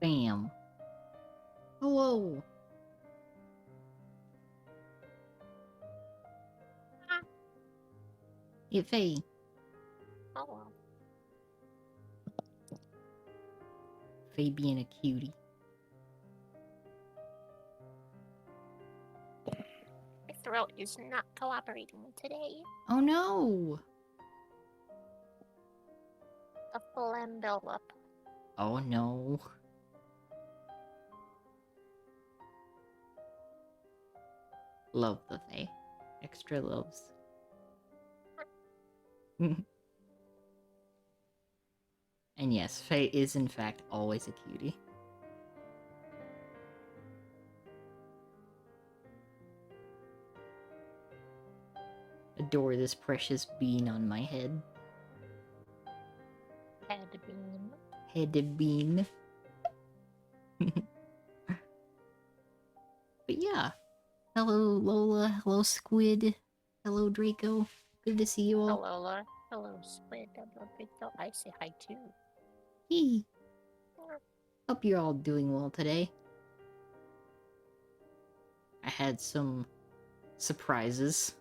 Bam. Hello. Hey, Faye. Hello. Faye being a cutie. My throat is not cooperating today. Oh no. A phlegm buildup. Oh no. Love the Faye. Extra loves. And yes, Faye is in fact always a cutie. Adore this precious bean on my head. Head beam. Head bean. But yeah. Hello, Lola. Hello, Squid. Hello, Draco. Good to see you all. Hello, Lola. Hello, Squid. Hello, Victor. I say hi too. Hey. Hope you're all doing well today. I had some surprises.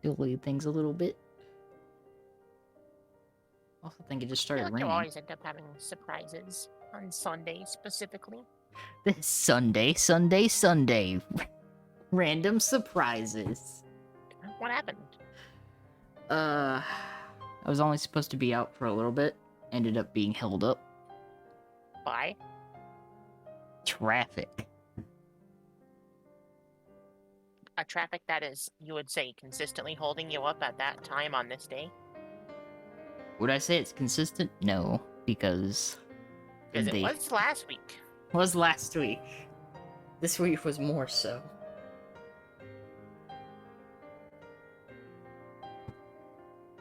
Delayed things a little bit. Also think it just I started feel like you raining. always end up having surprises on Sundays specifically. This Sunday. Random surprises. What happened? I was only supposed to be out for a little bit. Ended up being held up. By? Traffic. A traffic that is, you would say, consistently holding you up at that time on this day? Would I say it's consistent? No, because Because it was last week. Was last week. This week was more so.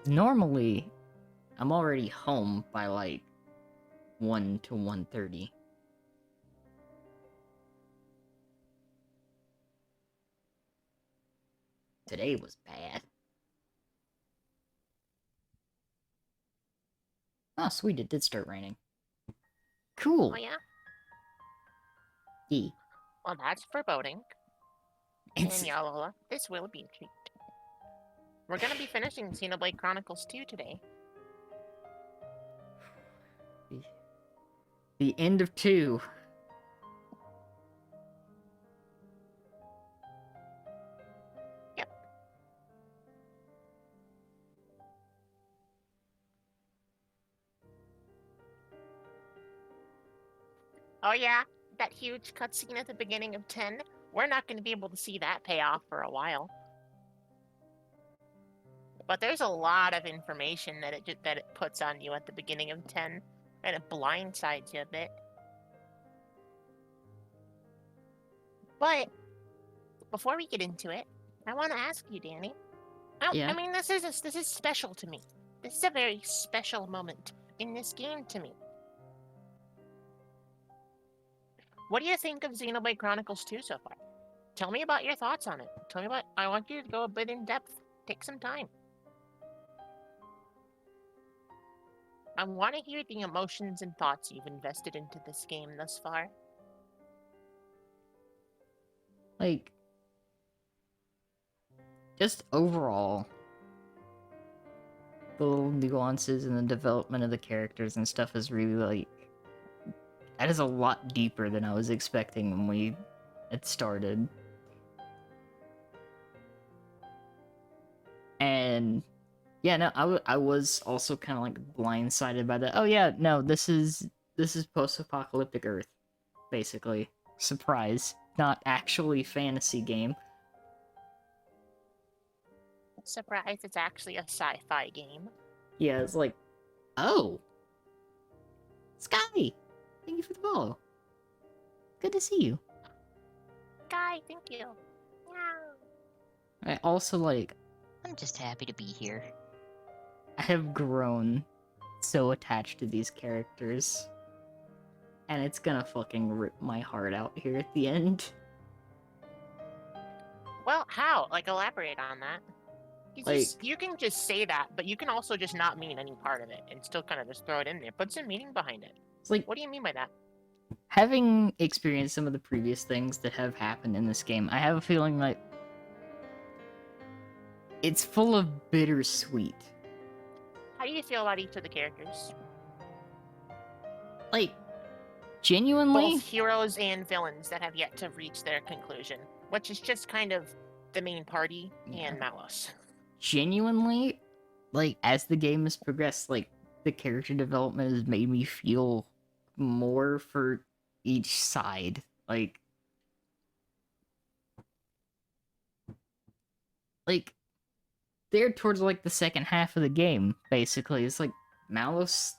Normally, I'm already home by like 1 to 1:30. Today was bad. Oh, sweet, it did start raining. Cool. Oh, yeah? Yeah. Well, that's foreboding. And yeah, Lola, this will be a treat. We're gonna be finishing Xenoblade Chronicles 2 today. The end of 2. Yep. Oh yeah, that huge cutscene at the beginning of 10. We're not going to be able to see that pay off for a while. But there's a lot of information that it puts on you at the beginning of 10, and it blindsides you a bit. But before we get into it, I want to ask you, Danny. Yeah. I mean, this is special to me. This is a very special moment in this game to me. What do you think of Xenoblade Chronicles 2 so far? Tell me about your thoughts on it. Tell me about. I want you to go a bit in depth. Take some time. I want to hear the emotions and thoughts you've invested into this game thus far. Like, just overall, the little nuances in the development of the characters and stuff is really, like, that is a lot deeper than I was expecting when we had started. And yeah, no, I was also kind of like blindsided by that. Oh yeah, no, this is post-apocalyptic Earth, basically. Surprise, not actually fantasy game. Surprise, it's actually a sci-fi game. Yeah, it's like, oh, Sky, thank you for the follow. Good to see you. Sky, thank you. I also like. I'm just happy to be here. I have grown so attached to these characters. And it's gonna fucking rip my heart out here at the end. Well, how? Like, elaborate on that. You can just say that, but you can also just not mean any part of it and still kind of just throw it in there. Put some meaning behind it. It's like, What do you mean by that? having experienced some of the previous things that have happened in this game, I have a feeling like it's full of bittersweet. How do you feel about each of the characters? Like, genuinely, Both heroes and villains that have yet to reach their conclusion, which is just kind of the main party Yeah. and Malos. genuinely, like, as the game has progressed, like, the character development has made me feel more for each side. Like, they're towards, like, the second half of the game, basically. It's like, Malos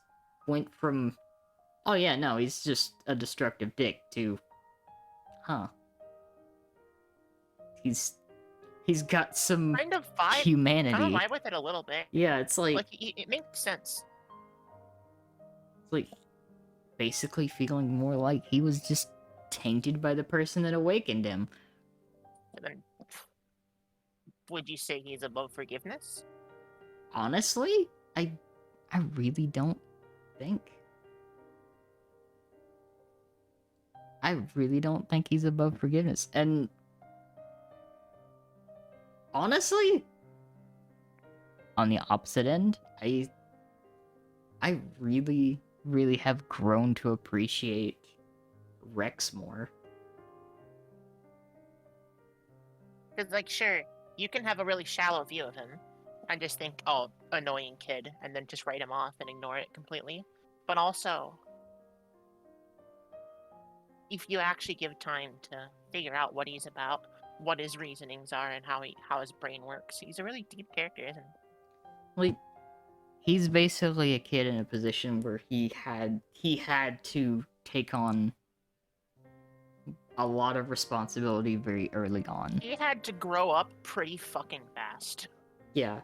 went from, oh yeah, no, he's just a destructive dick, to, huh. He's got some Kind of vibe. humanity. Kind of vibe with it a little bit. Yeah, it's like it makes sense. it's like basically feeling more like he was just tainted by the person that awakened him. And then, would you say he's above forgiveness? Honestly, I really don't think. I really don't think he's above forgiveness. And honestly, on the opposite end, I really, really have grown to appreciate Rex more. Because, like, sure, you can have a really shallow view of him and just think, oh, annoying kid, and then just write him off and ignore it completely. But also, if you actually give time to figure out what he's about, what his reasonings are, and how his brain works, he's a really deep character, isn't he? Like, he's basically a kid in a position where he had to take on a lot of responsibility very early on. He had to grow up pretty fucking fast. Yeah.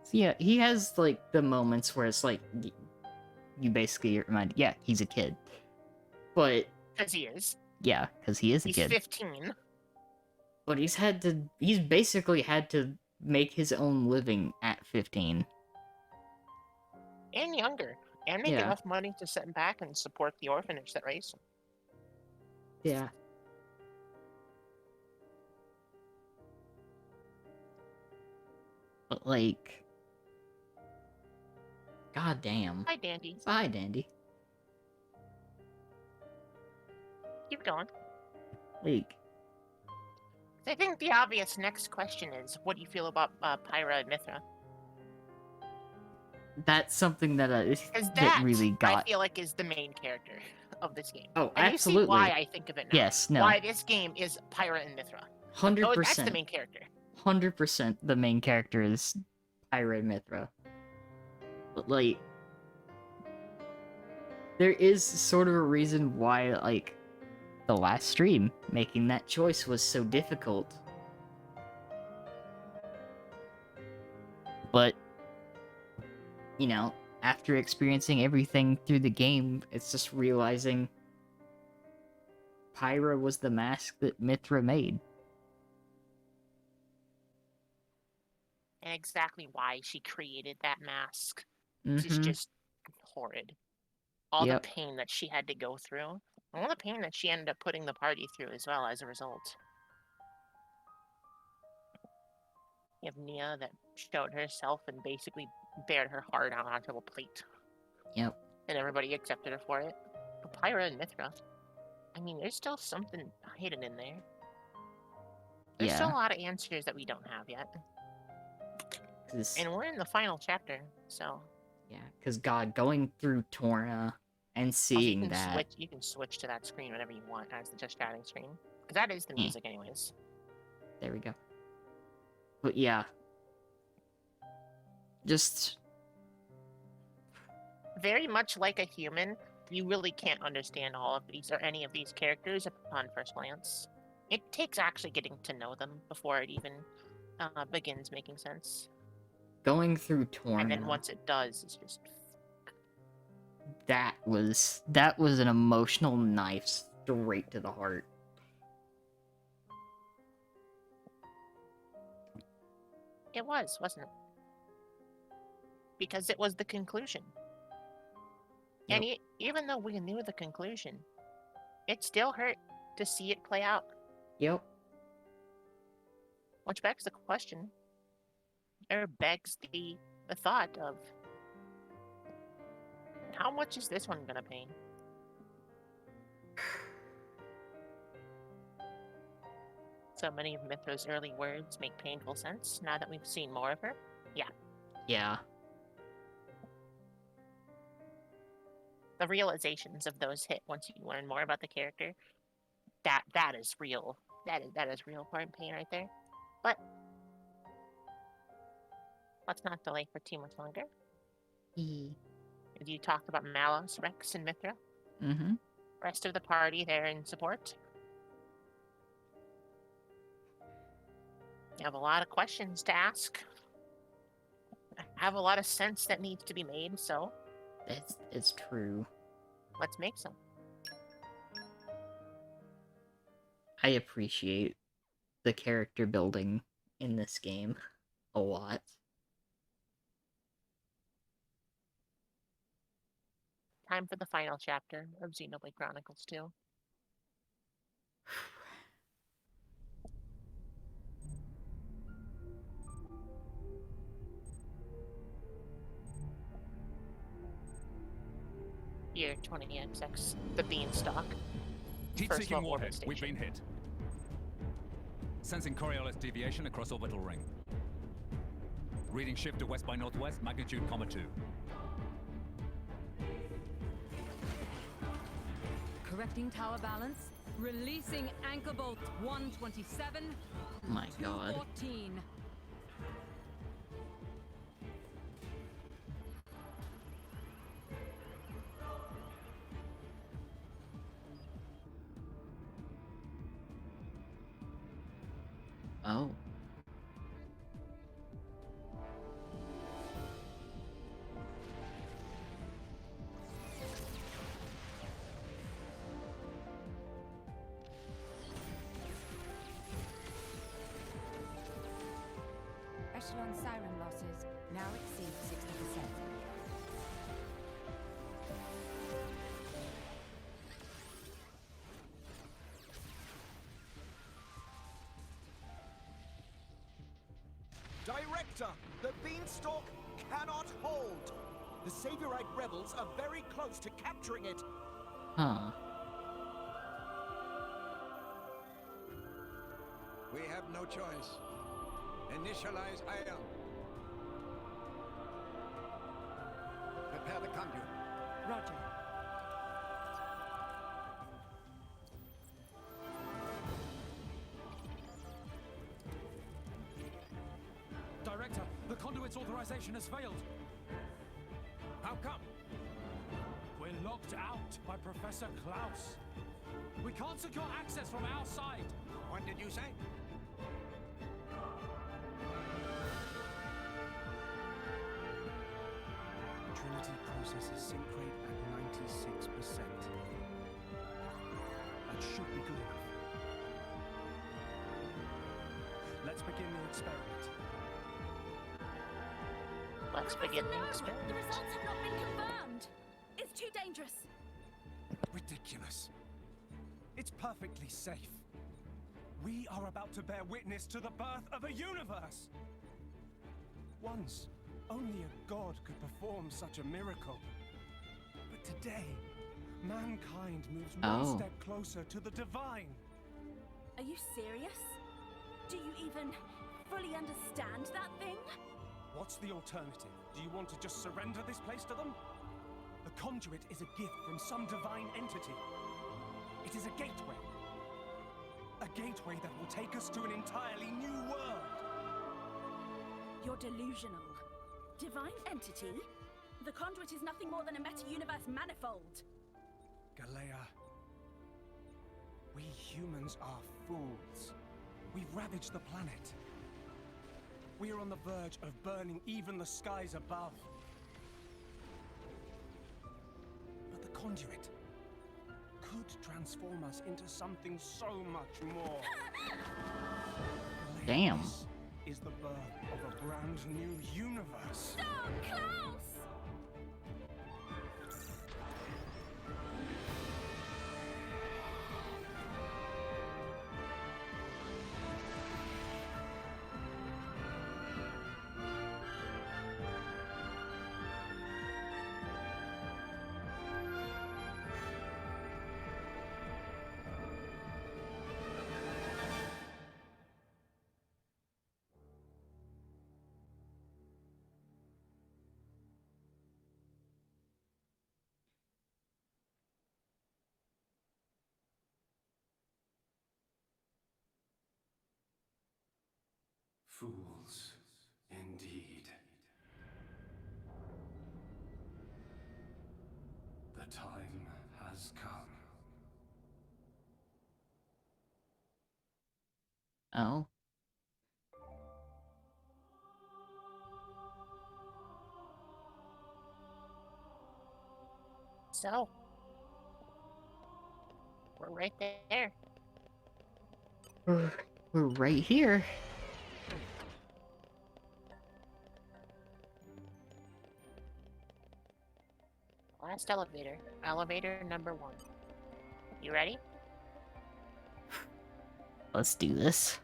So yeah, he has, like, the moments where it's like, you basically get reminded, yeah, he's a kid. But, Because he is. yeah, because he is a He's kid. 15. But he's basically had to make his own living at 15. And younger. And make Yeah. enough money to sit back and support the orphanage that raised him. Yeah. But, like, god damn. Hi, Dandy. Hi, Dandy. Keep going. Like, I think the obvious next question is, what do you feel about Pyra and Mithra? that's something that Because that really got. I feel like, is the main character of this game. Oh, and absolutely. You see why I think of it now. Yes, no. Why this game is Pyra and Mithra. 100%. Oh, that's the main character. 100% the main character is Pyra and Mithra. But, like, there is sort of a reason why, like, the last stream, making that choice was so difficult. But, you know, after experiencing everything through the game, it's just realizing Pyra was the mask that Mithra made. And exactly why she created that mask. Mm-hmm. It's just horrid. All Yep. the pain that she had to go through. All the pain that she ended up putting the party through as well as a result. You have Nia that showed herself and basically bared her heart out onto a plate. Yep. And everybody accepted her for it. But Pyra and Mithra, I mean, there's still something hidden in there. There's still a lot of answers that we don't have yet. And we're in the final chapter, so... Yeah, because God, going through Torna and seeing that... You can switch to that screen whenever you want as the just chatting screen. Because that is the music anyways. There we go. But yeah. Just... Very much like a human, you really can't understand all of these or any of these characters upon first glance. It takes actually getting to know them before it even begins making sense. Going through Torna... And then once it does, it's just... That was an emotional knife straight to the heart. It was, wasn't it? Because it was the conclusion. Yep. And even though we knew the conclusion, it still hurt to see it play out. Yep. Which begs the question, or begs the thought of, how much is this one gonna pain? So many of Mithra's early words make painful sense now that we've seen more of her. Yeah. Yeah. The realizations of those hit once you learn more about the character. That is real. That is real pain right there. But let's not delay for too much longer. You talked about Malos, Rex, and Mithra. Mm-hmm. Rest of the party there in support. You have a lot of questions to ask. I have a lot of sense that needs to be made, so It's true. let's make some. I appreciate the character building in this game a lot. Time for the final chapter of Xenoblade Chronicles 2. Year 20XX, the Beanstalk. Heat-seeking level warhead. orbit We've station. been hit. Sensing Coriolis deviation across orbital ring. Reading shift to west by northwest, magnitude, 2. Correcting tower balance. Releasing anchor bolt 127. My god. 214. Oh. Echelon siren losses now exceed 60%. Director, the Beanstalk cannot hold. The Saviorite rebels are very close to capturing it. Huh. We have no choice. Initialize ion. Prepare the conduit. Roger. Director, the conduit's authorization has failed. How come? We're locked out by Professor Klaus. We can't secure access from our side. What did you say? Trinity processes sync rate at 96%. That should be good enough. Let's begin the experiment. Let's begin the The experiment. results have not been confirmed. It's too dangerous. Ridiculous. It's perfectly safe. We are about to bear witness to the birth of a universe. Once, only a god could perform such a miracle. But today, mankind moves one Oh. step closer to the divine. Are you serious? Do you even fully understand that thing? What's the alternative? Do you want to just surrender this place to them? The conduit is a gift from some divine entity. It is a gateway. A gateway that will take us to an entirely new world. You're delusional. Divine entity? The conduit is nothing more than a meta-universe manifold. Galea, we humans are fools. We've ravaged the planet. We are on the verge of burning even the skies above. But the conduit could transform us into something so much more. Galea, Damn. this is the birth of a brand new universe. Stop, Klaus! Fools, indeed. The time has come. Oh. So, we're right there. We're right here. Last elevator. Elevator number 1. You ready? Let's do this.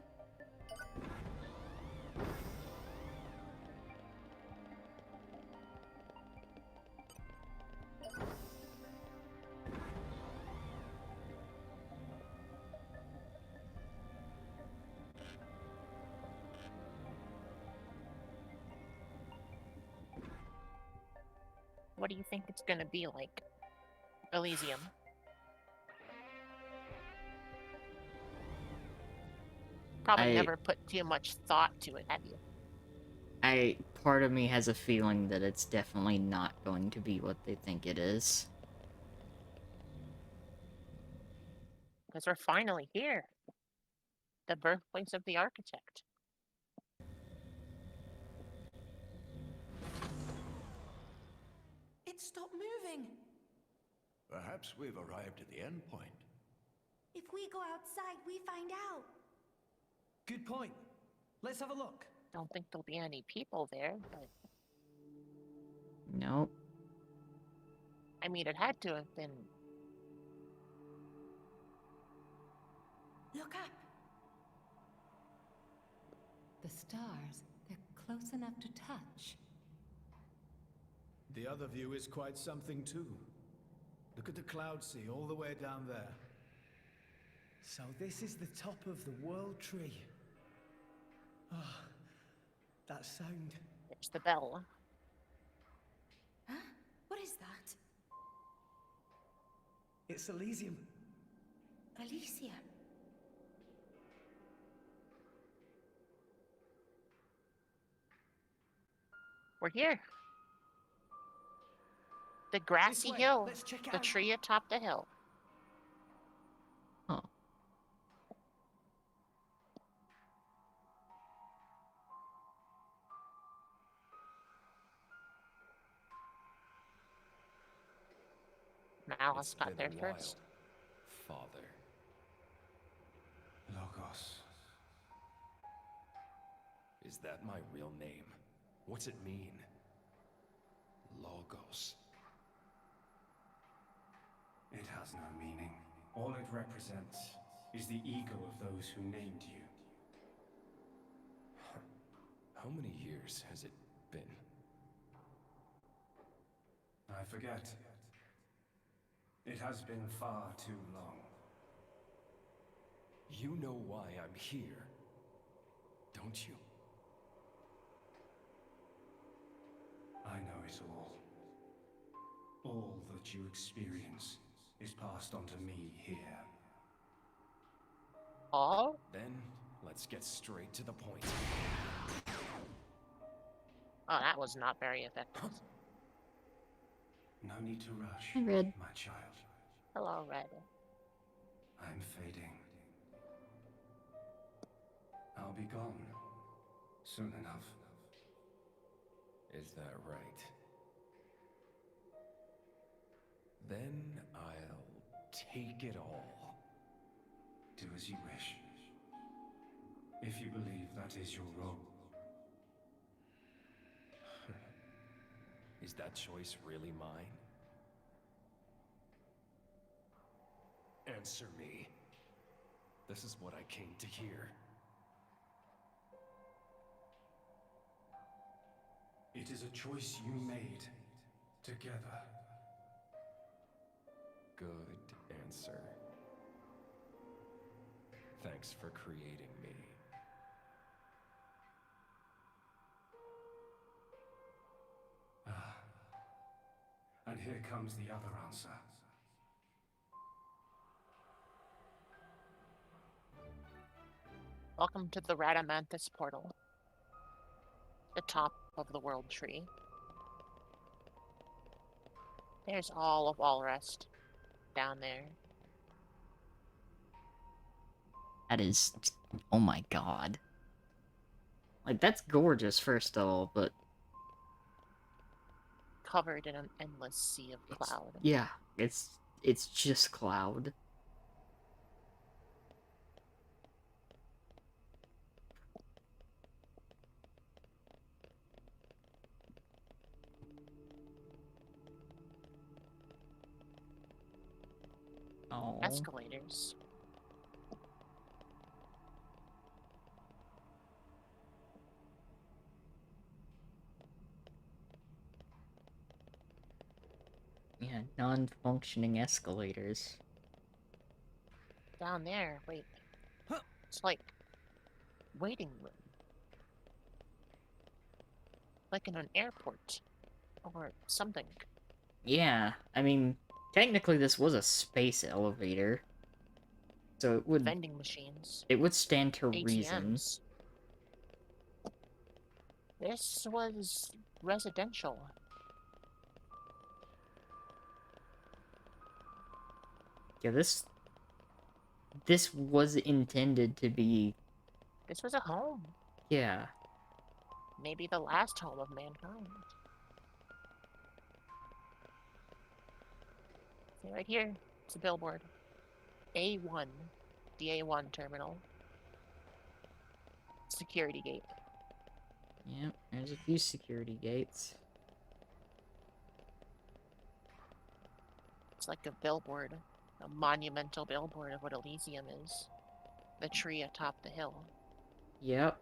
What do you think it's gonna be like? Elysium. Probably never put too much thought to it, have you? Part of me has a feeling that it's definitely not going to be what they think it is. Because we're finally here. The birthplace of the architect. It stopped moving. Perhaps we've arrived at the end point. If we go outside, we find out. Good point. Let's have a look. Don't think there'll be any people there, but... Nope. I mean, it had to have been... Look up. The stars, they're close enough to touch. The other view is quite something too. Look at the cloud sea all the way down there. So this is the top of the World Tree. Ah, that sound. There's the bell. Huh? What is that? It's Elysium. Elysium. We're here. The grassy way. hill. Let's check it The out. tree atop the hill. Huh. Malice got there first. Father. Logos. Is that my real name? What's it mean? Logos. It has no meaning. All it represents is the ego of those who named you. How many years has it been? I forget. It has been far too long. You know why I'm here, don't you? I know it all. All that you experience is passed on to me here. Oh? Then, let's get straight to the point. Oh, that was not very effective. No need to rush, Hi, Red. my child. Hello, Red. I'm fading. I'll be gone soon enough. Is that right? Then I'll take it all. Do as you wish. If you believe that is your role. Is that choice really mine? Answer me. This is what I came to hear. It is a choice you made together. Good answer. Thanks for creating me. And here comes the other answer. Welcome to the Radamanthus portal. the top of the world tree. There's all of Allrest down there. That is... Oh my god. Like, that's gorgeous, first of all, but... Covered in an endless sea of cloud. Yeah, it's just cloud. Oh. Escalators. Yeah, non-functioning escalators. Down there, wait. It's like waiting room. Like in an airport. Or something. Yeah, I mean, technically this was a space elevator. So it would... Vending machines. It would stand to reason. ATMs. This was residential. Yeah, this was intended to be... This was a home. Yeah. Maybe the last home of mankind. See, right here, it's a billboard. A1. The A1 terminal. Security gate. Yep, there's a few security gates. It's like a billboard. A monumental billboard of what Elysium is. The tree atop the hill. Yep.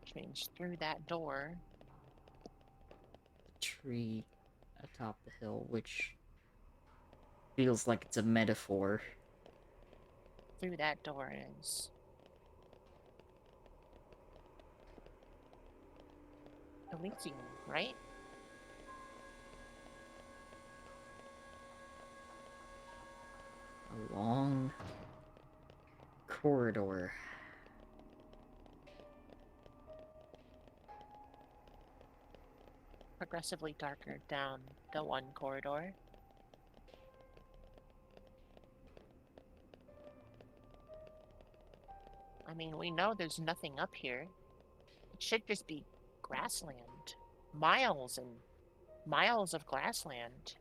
Which means through that door. Tree atop the hill, which feels like it's a metaphor. Through that door is Elysium, right? A long corridor. Progressively darker down the one corridor. I mean, we know there's nothing up here. It should just be grassland. Miles and miles of grassland.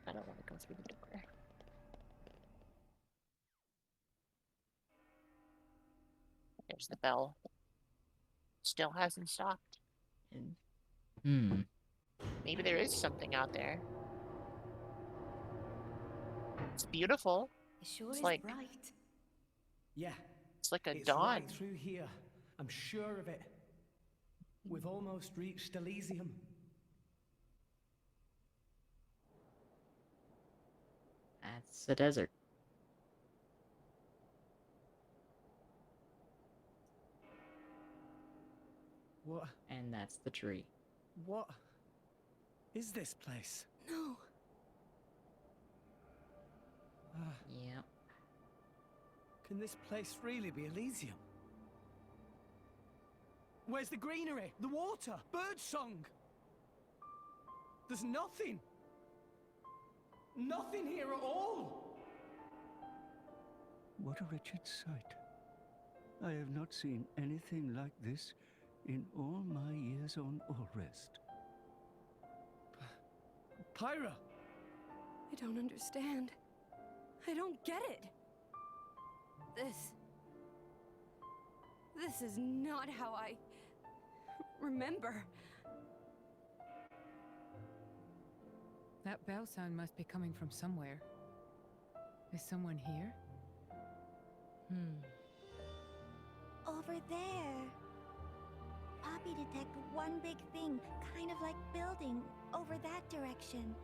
I don't want to go through the door. There's the bell. Still hasn't stopped. Maybe there is something out there. It's beautiful. It sure It's is like bright. Yeah. It's like a It's dawn. right through here. I'm sure of it. We've almost reached Elysium. That's the desert. What? And that's the tree. What is this place? No. Yep. Can this place really be Elysium? Where's the greenery? The water? Birdsong? There's nothing. Nothing here at all. What a wretched sight. I have not seen anything like this in all my years on Allrest. Pyra! I don't understand. I don't get it. This is not how I remember. That bell sound must be coming from somewhere. Is someone here? Over there. Poppy detected one big thing, kind of like building, over that direction.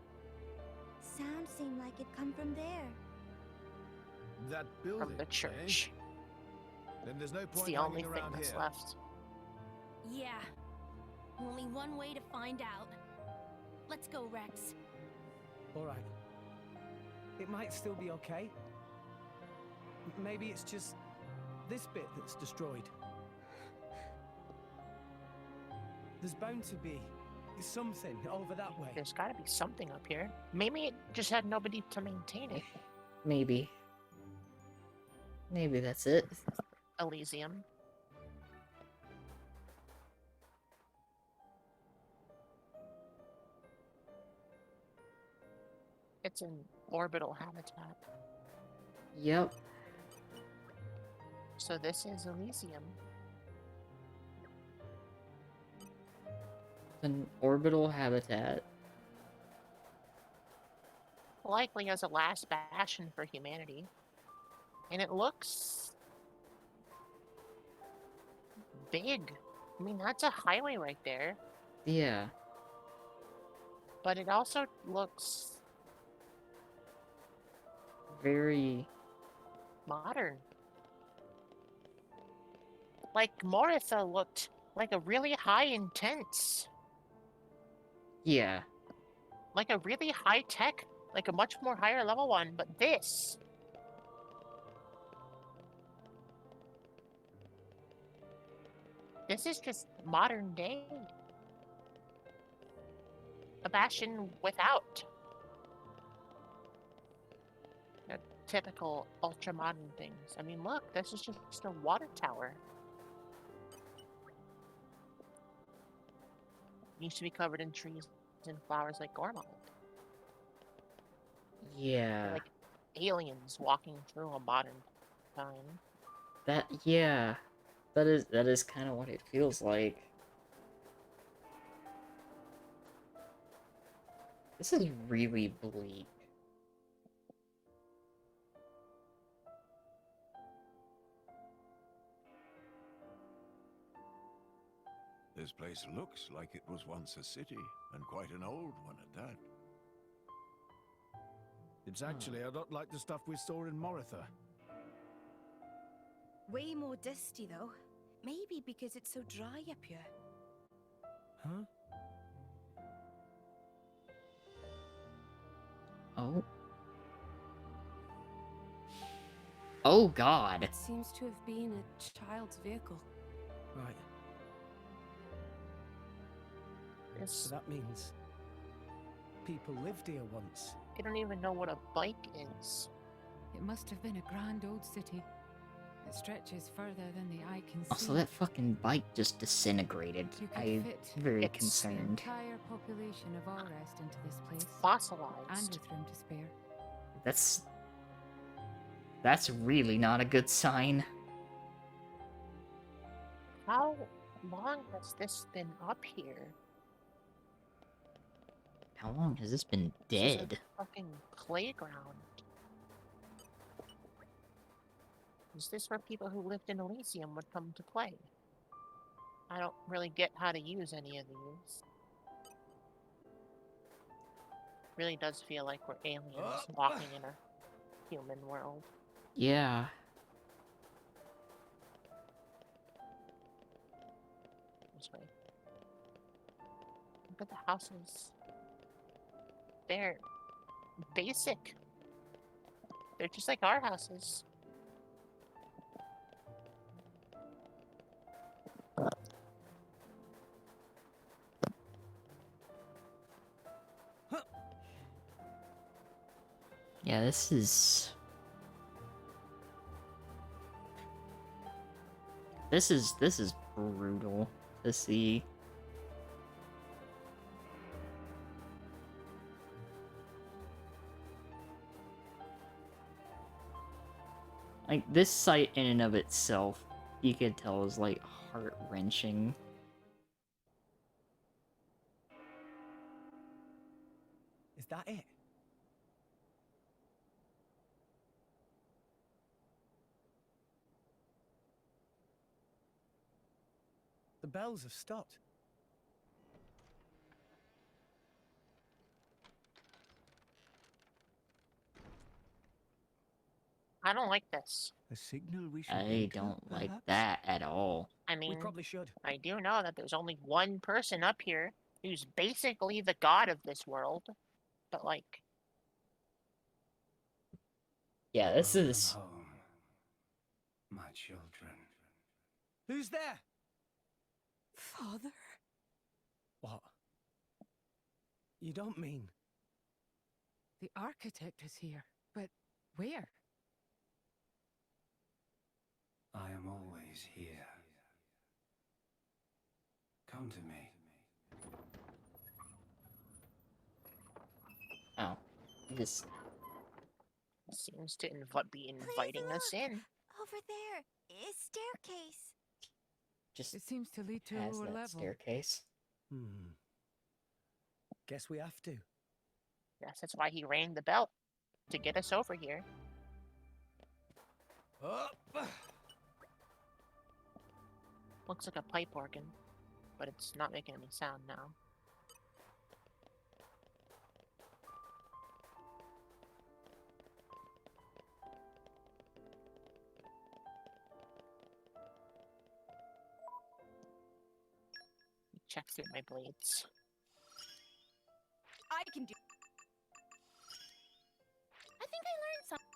Sound seemed like it come from there. That building, From the church. Then there's no point It's the only hanging thing around that's here. left. Yeah. Only one way to find out. Let's go, Rex. Alright. It might still be okay. Maybe it's just this bit that's destroyed. There's bound to be something over that way. There's gotta be something up here. Maybe it just had nobody to maintain it. Maybe. Maybe that's it. Elysium. It's an orbital habitat. Yep. So this is Elysium. An orbital habitat. Likely as a last bastion for humanity. And it looks big. I mean, that's a highway right there. Yeah. But it also looks Very modern. Like Moritha looked like a really high intense. yeah. Like a really high tech, like a much more higher level one, but this. This is just modern day. A bastion without the typical ultra modern things. I mean, look, this is just a water tower. Used to be covered in trees and flowers like Gormald. Yeah. Like aliens walking through a modern time. Yeah. That is kind of what it feels like. This is really bleak. This place looks like it was once a city, and quite an old one at that. It's actually a lot like the stuff we saw in Moritha. Way more dusty, though. Maybe because it's so dry up here. Huh? Oh. Oh God. It seems to have been a child's vehicle. Right. So that means people lived here once. I don't even know what a bike is. It must have been a grand old city. It stretches further than the eye can see. Also, that fucking bike just disintegrated. You could I'm fit very It's- the concerned. entire population of Allrest into this place. Fossilized. And with room to spare. That's really not a good sign. How long has this been up here? How long has this been This is dead? a fucking playground. Is this where people who lived in Elysium would come to play? I don't really get how to use any of these. Really does feel like we're aliens walking in a human world. Yeah. This way. Look at the houses. They're basic. They're just like our houses. Yeah, this is brutal to see. Like, this sight in and of itself, you could tell is like heart-wrenching. Is that it? The bells have stopped. I don't like this. A signal we should I enter, don't like perhaps? that at all. I mean, We probably should. I do know that there's only one person up here who's basically the god of this world. But, like... Yeah, this is... home, my children. Who's there? Father? What? You don't mean... The architect is here, but where? I am always here. Come to me. Oh. This... Seems to be inviting us in. Over there is staircase. Just It seems to lead to a has lower that level. staircase. Guess we have to. Yes, that's why he rang the bell. To get us over here. Up! Looks like a pipe organ. But it's not making any sound now. Check through my blades. I can do. I think I learned something.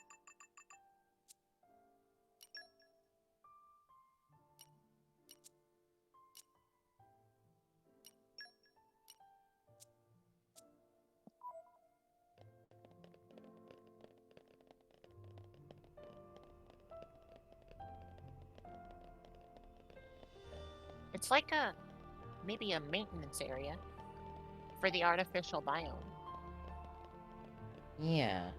It's like maybe a maintenance area for the artificial biome. Yeah.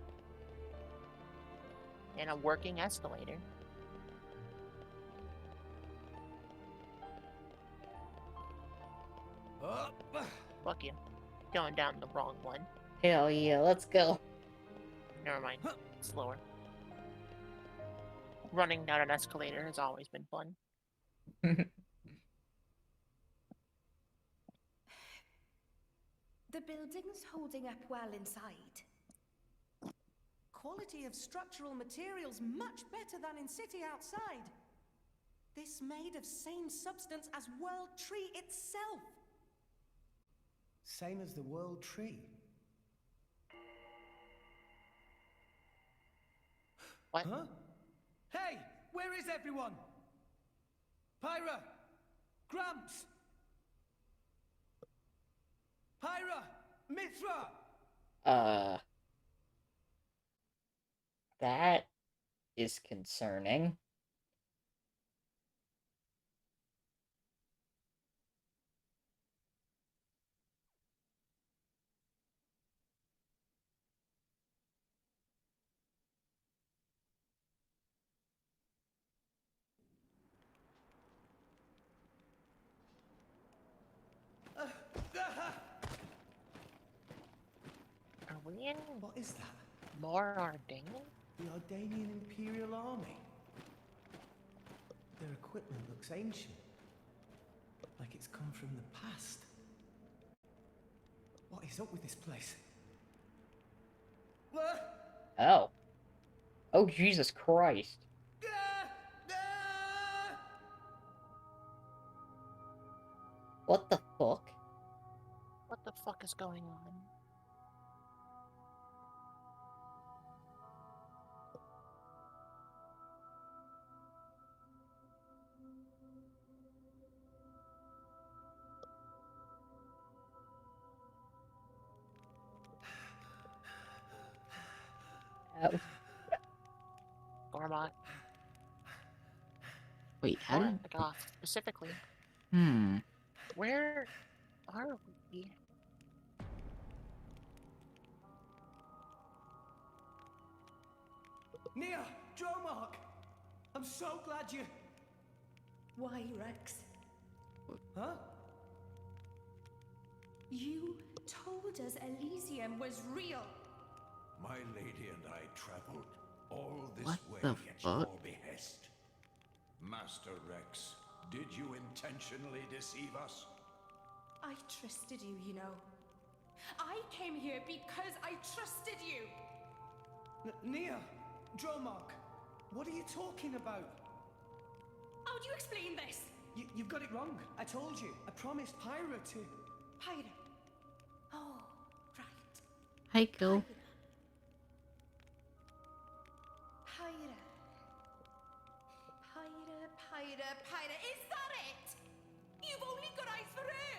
And a working escalator. Up! Fuck you. Going down the wrong one. Hell yeah, let's go. Never mind. Slower. Running down an escalator has always been fun. The building's holding up well inside. Quality of structural materials much better than in city outside. This made of same substance as World Tree itself. Same as the World Tree. What? Huh? Hey! Where is everyone? Pyra! Gramps! Pyra! Mithra! That is concerning. Are we in What is that? more Ardanian? The Ardanian Imperial Army. Their equipment looks ancient. Like it's come from the past. What is up with this place? Oh. Oh, Jesus Christ. What the fuck? What the fuck is going on? Oh. Gormot. Wait, how did... Goth, specifically. Where are we? Nia! Dromark! I'm so glad you... Why, Rex? Huh? You told us Elysium was real. My lady and I traveled all this What way the at fuck? your behest. Master Rex, did you intentionally deceive us? I trusted you, you know. I came here because I trusted you. Nia! Dromark! What are you talking about? How do you explain this? You've got it wrong. I told you. I promised Pyra to... Pyra. Oh, right. Heiko. Pyra. Pyra. Is that it? You've only got eyes for her.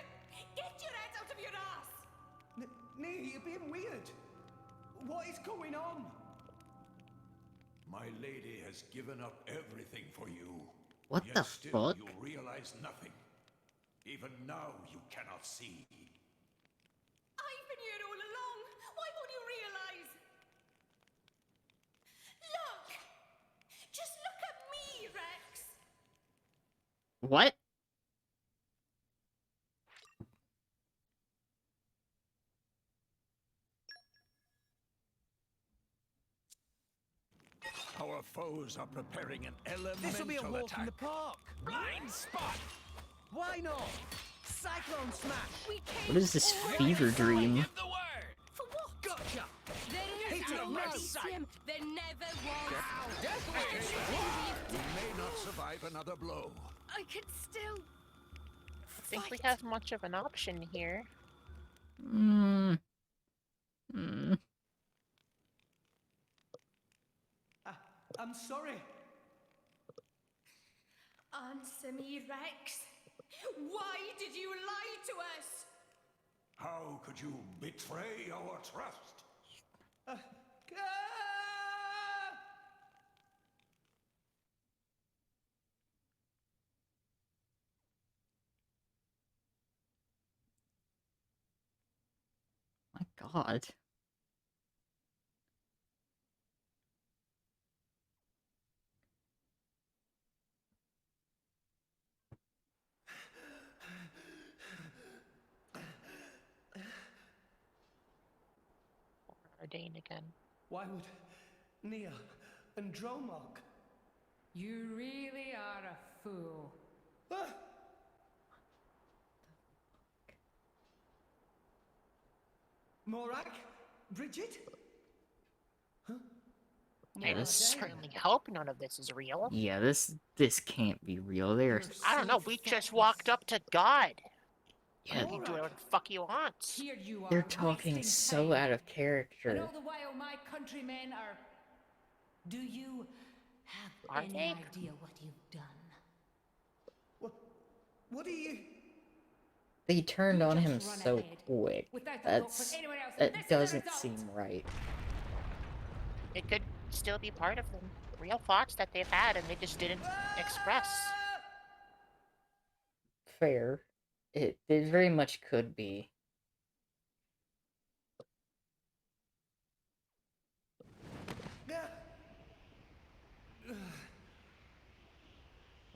Get your head out of your ass. Nee, you're being weird. What is going on? My lady has given up everything for you. What Yet the still fuck? You realize nothing. Even now you cannot see. I've been here all along. Why won't you realize? Look! Just look at me, Rex. What? Our foes are preparing an elemental This will be a walk attack. in the park. Blind spot! Why not? Cyclone smash. We came What is this all fever this way. dream? Give the word! For what? Gotcha. There is Hit no him, Rex. Elysium. There never was. Death wish! We may not survive another blow. I can still. I think we have much of an option here. Hmm. Hmm. I'm sorry. Answer me, Rex. Why did you lie to us? How could you betray our trust? My God. Ordain again. Why would Nia and Dromok? You really are a fool. Ah! Morak? Bridget? Yeah, I this- certainly hope none of this is real. Yeah, this can't be real. There's I don't know, we just walked up to God. yeah, He can do whatever the fuck he wants. Here you are. they're talking wasting so time. out of And character. all the while my countrymen are... Do you have Are any they? idea what you've done? What are you... They turned You on him just run so ahead, quick. without the thought That's for anyone else, and this that is the doesn't result. seem right. It could still be part of them. Real thoughts that they've had and they just didn't express. Fair. It very much could be.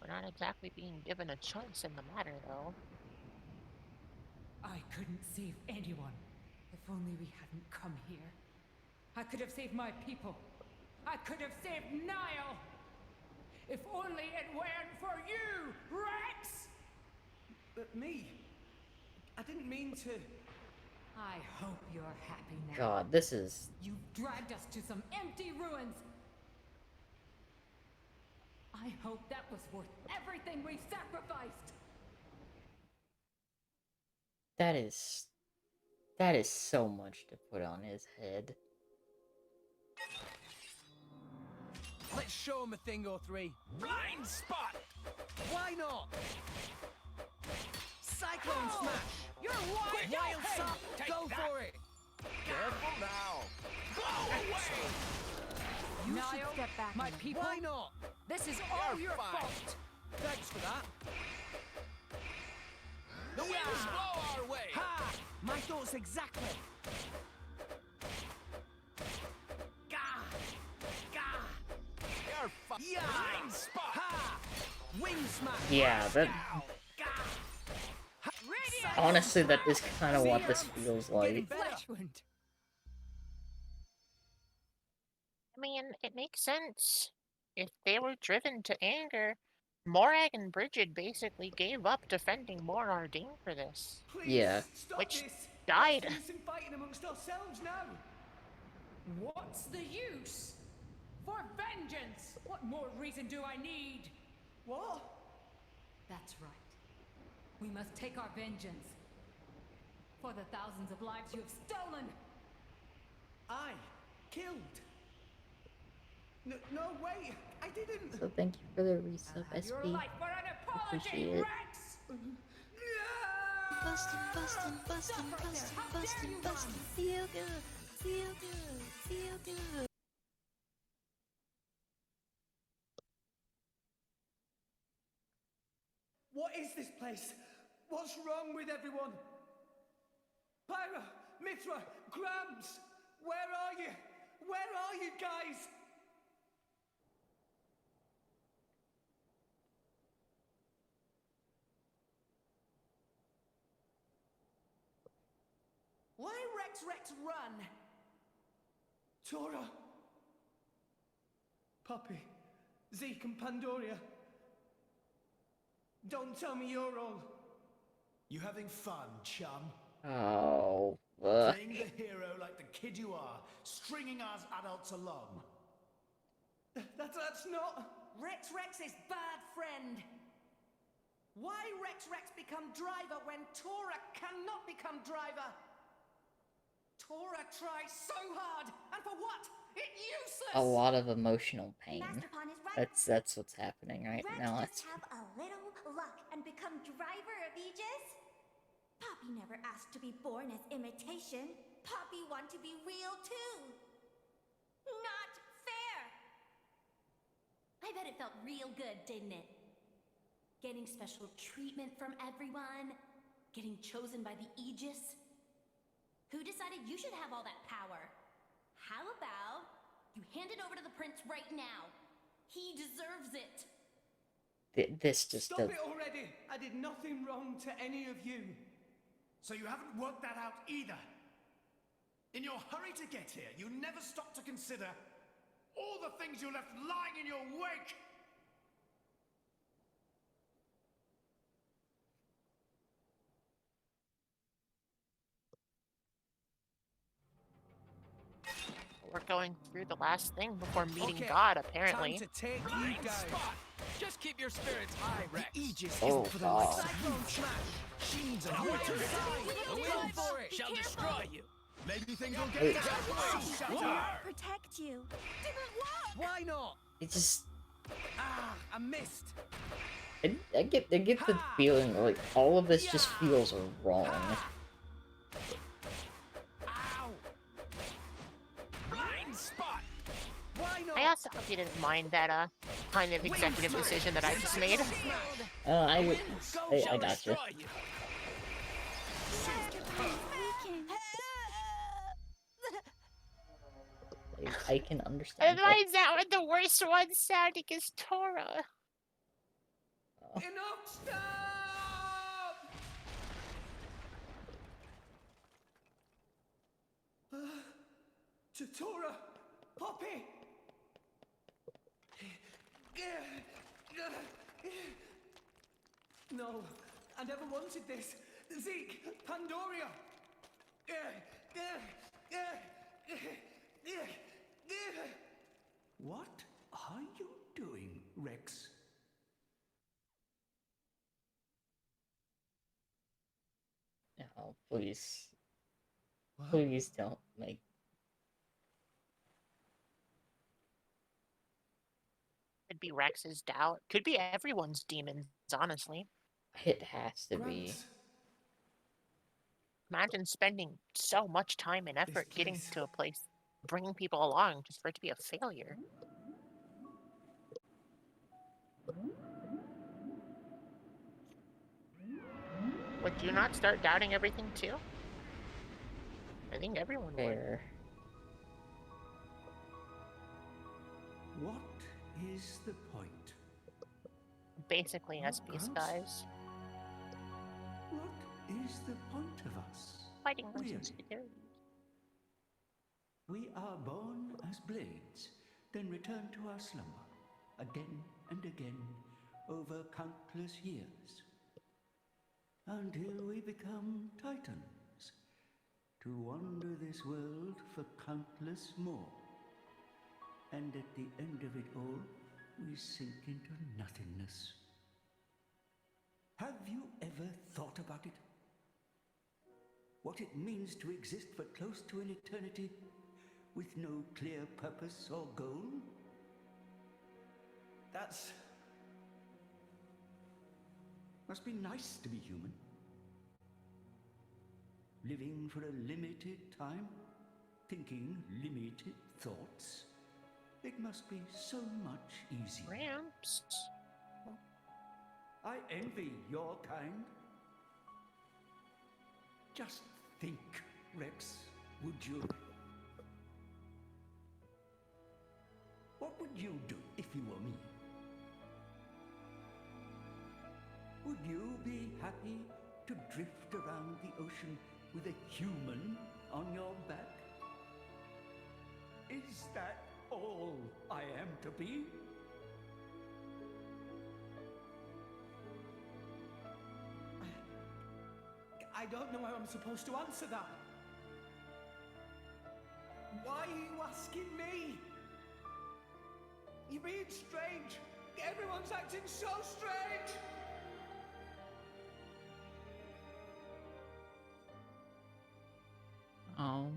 We're not exactly being given a choice in the matter, though. I couldn't save anyone. If only we hadn't come here. I could have saved my people. I could have saved Niall. If only it weren't for you, Rex! me? I didn't mean to... I hope you're happy now. God, this is... You dragged us to some empty ruins. I hope that was worth everything we sacrificed. That is so much to put on his head. Let's show him a thing or three. Blind spot! Why not? Cyclone smash! You're wide Wild open! sap! Take Go that. for it! Careful now. Blow away! You Niall, should step back my a minute. people. Why not? This is all You're your fine. fault. Thanks for that. The winds blow our way! Ha! My thoughts exactly. Gah! Gah! You're fine! Yeah! Blind spot! Ha! Wing smash! Yeah, that Gah! Ha! honestly that is kind of what this feels like. Flesh wound. I mean, it makes sense. If they were driven to anger, Morag and Bridget basically gave up defending Mor Ardain for this. Please, Yeah. stop Which this. died. Let's do some fighting amongst ourselves now. What's the use? For vengeance! What more reason do I need? What? That's right. We must take our vengeance. For the thousands of lives you have stolen! I killed. No, wait, I didn't. So thank you for the resub, Your SP. life for an apology, Appreciate it. Rex! Bustin'. Feel good. What is this place? What's wrong with everyone? Pyra, Mithra, Grams, where are you? Where are you guys? Why Rex run? Tora, Poppy, Zeke and Pandoria. Don't tell me you're all... You having fun, chum? Oh, fuck. Playing the hero like the kid you are, stringing us adults along. That's not... Rex is bad friend. Why Rex become driver when Tora cannot become driver? Tora tries so hard, and for what? It's useless! A lot of emotional pain. Masterpon is right. That's what's happening right Rex now. just have a little luck and become driver of Aegis? Poppy never asked to be born as imitation. Poppy want to be real too. Not fair! I bet it felt real good, didn't it? Getting special treatment from everyone, getting chosen by the Aegis. Who decided you should have all that power? How about you hand it over to the prince right now? He deserves it. This just Stop it already! I did nothing wrong to any of you. So you haven't worked that out either. In your hurry to get here, you never stopped to consider all the things you left lying in your wake. We're going through the last thing before meeting God, apparently. Time to take you guys. Just keep your spirits high, Rex. Aegis Oh, isn't for the God. likes of you. She needs a Wait water. The will for it shall destroy you. Maybe things will get better. Shut up. Protect you. Why not? it just I missed. I get the feeling like all of this just feels wrong. Ow. Blind spot. Why not? I also hope you didn't mind that kind of executive decision that I just made. I gotcha. I can understand. And why is that one the worst one sounding is Tora? Enough! Stop! Tora, Poppy. No, I never wanted this. Zeke, Pandoria. What are you doing, Rex? Oh, please. Please don't make... Could be Rex's doubt. Could be everyone's demons, honestly. It has to be. Imagine spending so much time and effort getting to a place, bringing people along, just for it to be a failure. Would you not start doubting everything too? I think everyone would. Fair. What is the point? Basically, SP's guys. What is the point of us? Fighting Really? insecurities. We are born as blades, then return to our slumber, again and again, over countless years, until we become titans, to wander this world for countless more. And at the end of it all, we sink into nothingness. Have Have you ever thought about it? What it means to exist for close to an eternity with no clear purpose or goal? That's... Must be nice to be human. Living for a limited time, thinking limited thoughts. It must be so much easier. Ramps. I envy your kind. Just think, Rex, would you? What would you do if you were me? Would you be happy to drift around the ocean with a human on your back? Is that all I am to be? I don't know how I'm supposed to answer that. Why are you asking me? You're being strange. Everyone's acting so strange. Oh.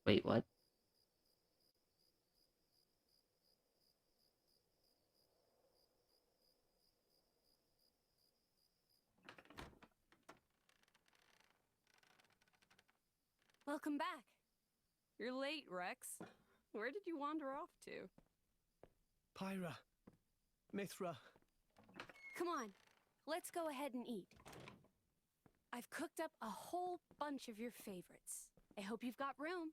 Wait, what? Welcome back. You're late, Rex. Where did you wander off to? Pyra. Mithra. Come on, let's go ahead and eat. I've cooked up a whole bunch of your favorites. I hope you've got room.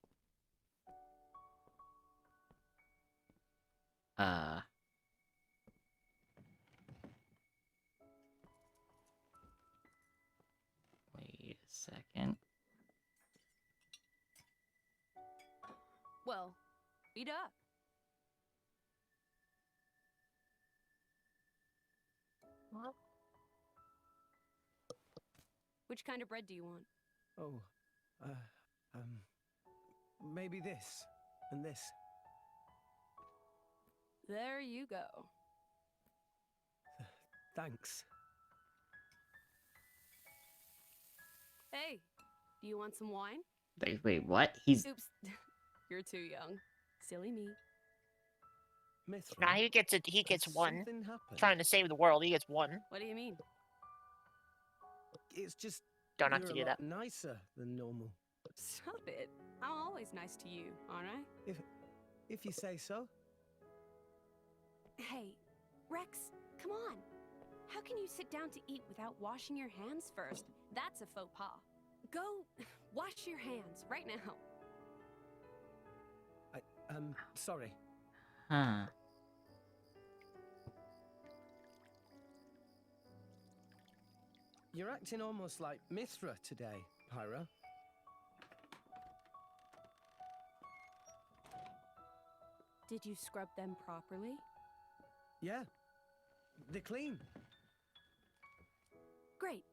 Wait a second. Well, eat up. What? Which kind of bread do you want? Oh, maybe this and this. There you go. Thanks. Hey, do you want some wine? Wait, what? He's... Oops, you're too young. Silly me. Mithra. Nah, he gets it. He gets one. Something happened. Trying to save the world, he gets one. What do you mean? It's just Don't have you're to a do lot that. nicer than normal. Stop it. I'm always nice to you, aren't I? If you say so. Hey, Rex, come on. How can you sit down to eat without washing your hands first? That's a faux pas. Go wash your hands right now. Sorry. Huh. You're acting almost like Mithra today, Pyra. Did you scrub them properly? Yeah. They're clean. Great.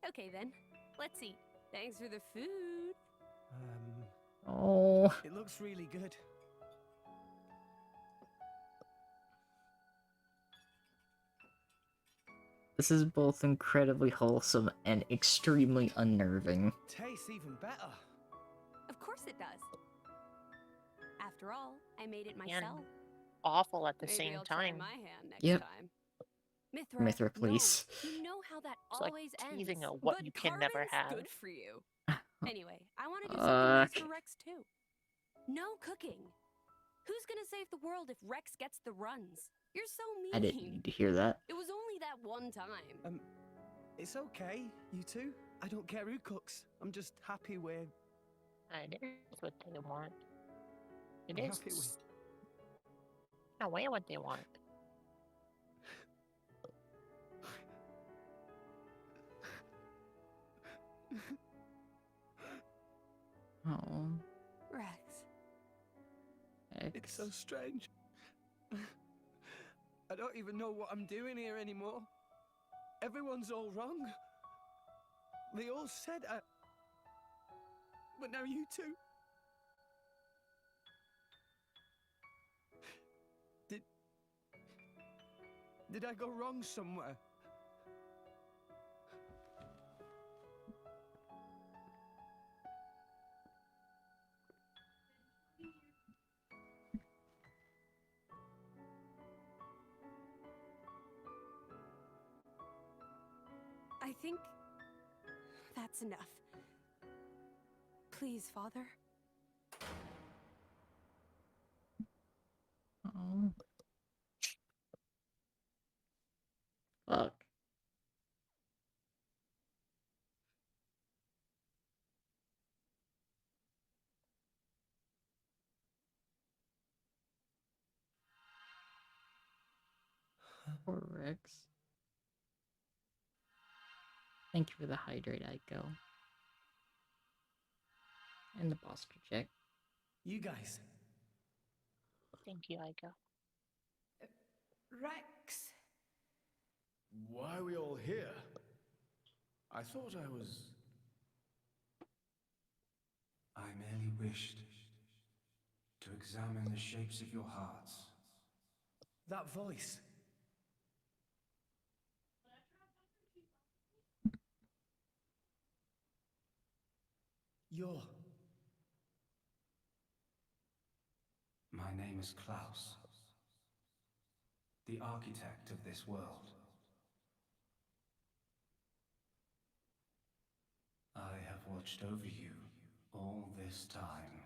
Okay then, let's eat. Thanks for the food. Oh. It looks really good. This is both incredibly wholesome and extremely unnerving. Tastes even better. Of course it does. After all, I made it myself. Awful at the Maybe same I'll try time. my hand next Yep. time. Mithra, please. No, you know how that It's like always teasing ends. a what Good you can never carvings, have. Good for you. Anyway, I want to do something nice for Okay. Rex too. No cooking. Who's gonna save the world if Rex gets the runs? You're so mean. I didn't need to hear that. It was only that one time. It's okay, you two. I don't care who cooks. I'm just happy we're... It is what they want. It I'm is. happy with... No way what they want. Oh. Rex. It's so strange. I don't even know what I'm doing here anymore. Everyone's all wrong. They all said But now you two. Did I go wrong somewhere? I think that's enough. Please, Father. Oh. Fuck. Poor Rex. Thank you for the hydrate, Aiko. And the posture check. You guys. Thank you, Aiko. Rex. Why are we all here? I thought I was... I merely wished to examine the shapes of your hearts. That voice. You're... My name is Klaus, the architect of this world. I have watched over you all this time.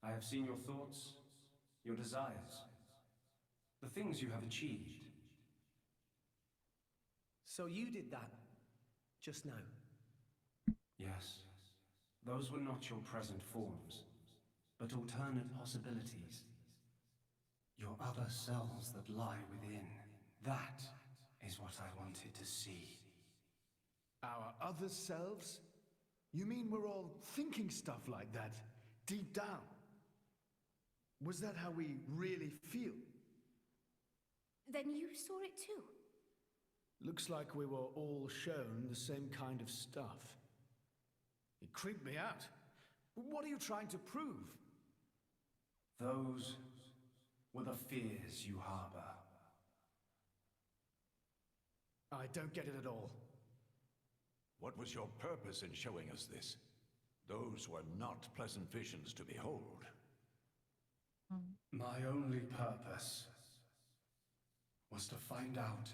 I have seen your thoughts, your desires, the things you have achieved. So you did that just now? Yes, those were not your present forms, but alternate possibilities. Your other selves that lie within. That is what I wanted to see. Our other selves? You mean we're all thinking stuff like that, deep down? Was that how we really feel? Then you saw it too. Looks like we were all shown the same kind of stuff. It creeped me out. What are you trying to prove? Those were the fears you harbor. I don't get it at all. What was your purpose in showing us this? Those were not pleasant visions to behold. My only purpose was to find out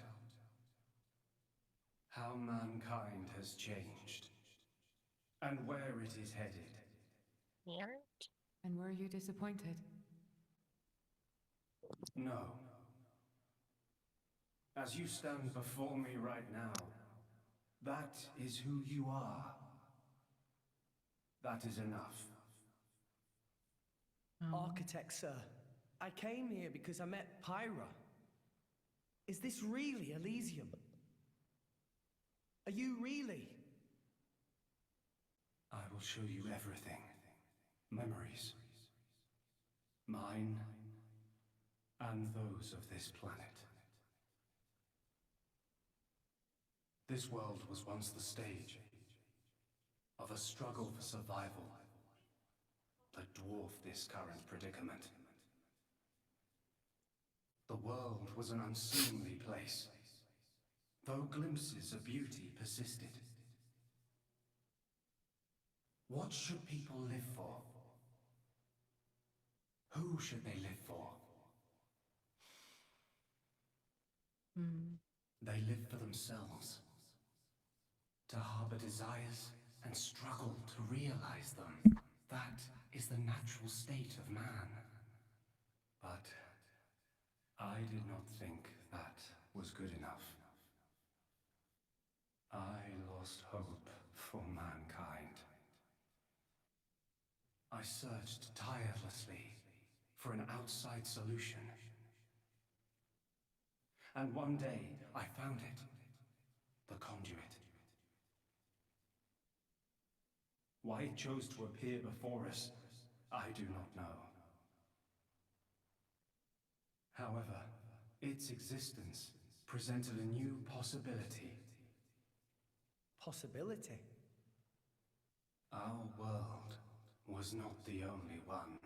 how mankind has changed and where it is headed. And were you disappointed? No. As you stand before me right now, that is who you are. That is enough. Architect, sir. I came here because I met Pyra. Is this really Elysium? Are you really? I will show you everything. Memories. Mine and those of this planet. This world was once the stage of a struggle for survival that dwarfed this current predicament. The world was an unseemly place, though glimpses of beauty persisted. What should people live for? Who should they live for? They live for themselves, to harbor desires and struggle to realize them. That is the natural state of man. But I did not think that was good enough. I lost hope for mankind. I searched tirelessly for an outside solution. And one day, I found it. The conduit. Why it chose to appear before us, I do not know. However, its existence presented a new possibility. Possibility? Our was not the only one.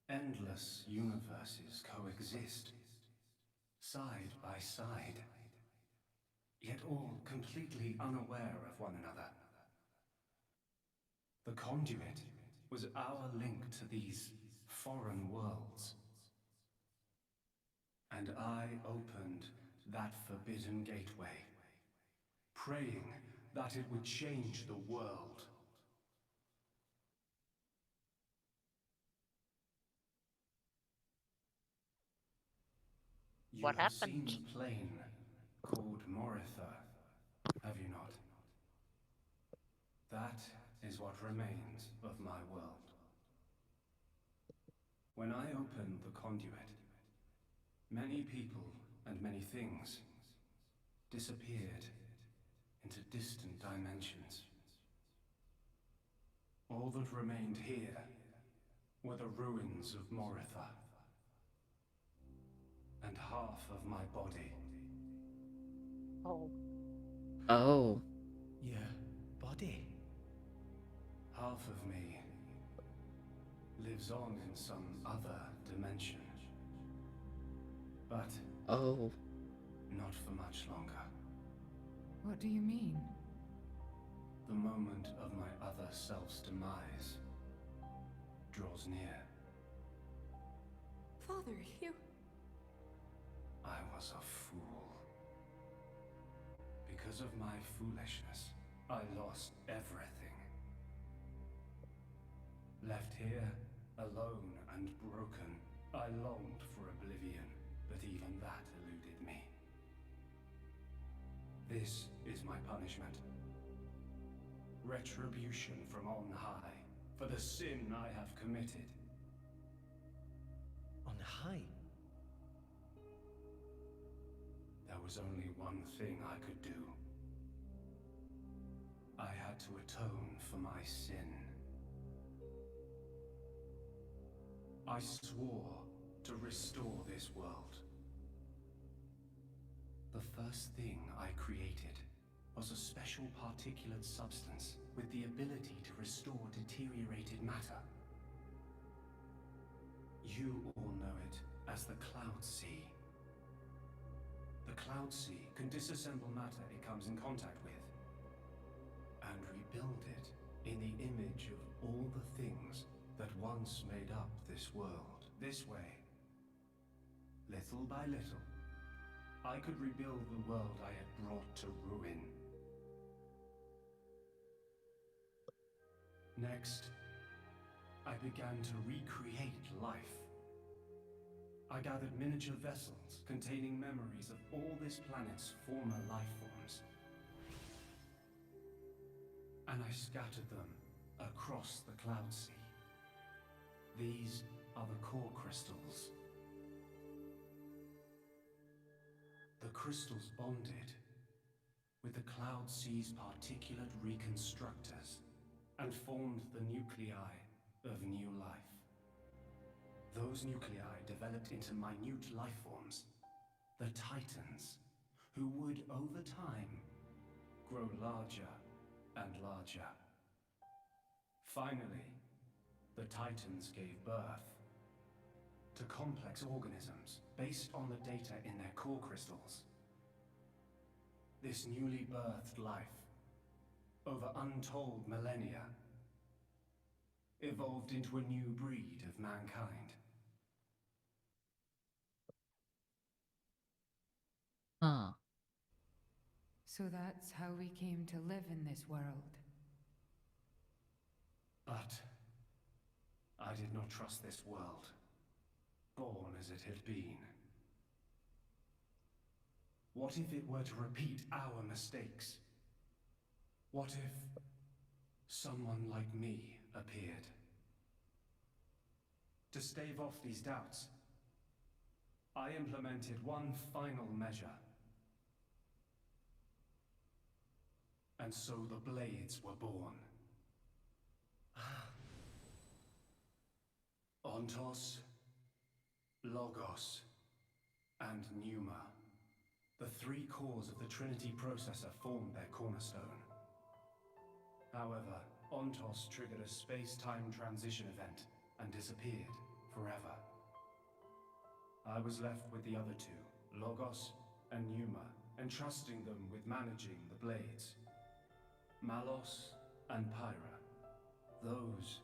Endless universes coexist, side by side, yet all completely unaware of one another. The conduit was our link to these foreign worlds. And I opened that forbidden gateway, praying that it would change the world. You What have happened? seen the plane called Moritha, have you not? That is what remains of my world. When I opened the conduit, many people and many things disappeared into distant dimensions. All that remained here were the ruins of Moritha, and half of my body. Oh. Oh. Your body? Half of me lives on in some other dimension. But oh, not for much longer. What do you mean? The moment of my other self's demise draws near. Father, you... I was a fool. Because of my foolishness, I lost everything. Left here, alone and broken, I longed for oblivion, but even that eluded me. This is my punishment. Retribution from on high, for the sin I have committed. On high? There was only one thing I could do. I had to atone for my sin. I swore to restore this world. The first thing I created was a special particulate substance with the ability to restore deteriorated matter. You all know it as the Cloud Sea. The Cloud Sea can disassemble matter it comes in contact with, and rebuild it in the image of all the things that once made up this world. This way, little by little, I could rebuild the world I had brought to ruin. Next, I began to recreate life. I gathered miniature vessels containing memories of all this planet's former life forms. And I scattered them across the Cloud Sea. These are the core crystals. The crystals bonded with the Cloud Sea's particulate reconstructors and formed the nuclei of new life. Those nuclei developed into minute life forms, the Titans, who would, over time, grow larger and larger. Finally, the Titans gave birth to complex organisms based on the data in their core crystals. This newly birthed life, over untold millennia, evolved into a new breed of mankind. Huh. So that's how we came to live in this world. But I did not trust this world, born as it had been. What if it were to repeat our mistakes? What if someone like me appeared? To stave off these doubts, I implemented one final measure. And so the Blades were born. Ontos, Logos, and Pneuma. The three cores of the Trinity processor formed their cornerstone. However, Ontos triggered a space-time transition event and disappeared forever. I was left with the other two, Logos and Numa, entrusting them with managing the blades. Malos and Pyra. Those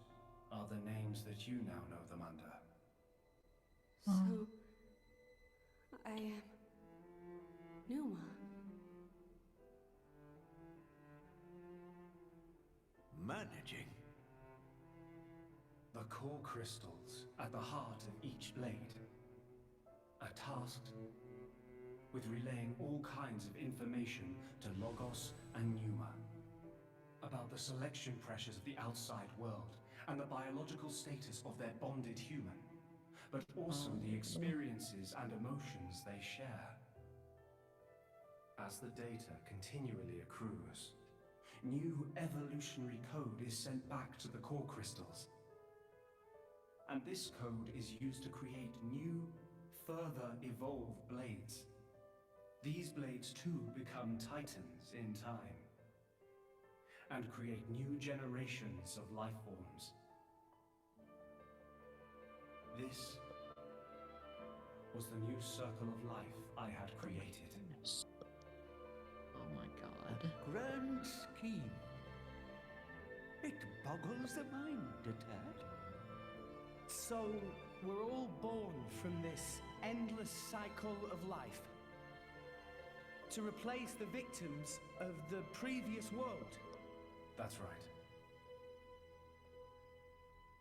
are the names that you now know them under. So, I am Numa. Managing? The core crystals at the heart of each blade are tasked with relaying all kinds of information to Logos and Numa about the selection pressures of the outside world and the biological status of their bonded human, but also the experiences and emotions they share. As the data continually accrues, new evolutionary code is sent back to the core crystals. And this code is used to create new, further evolved blades. These blades too become titans in time, and create new generations of life forms. This was the new circle of life I had created. Oh my god. Grand scheme. It boggles the mind a tad. So, we're all born from this endless cycle of life to replace the victims of the previous world. That's right.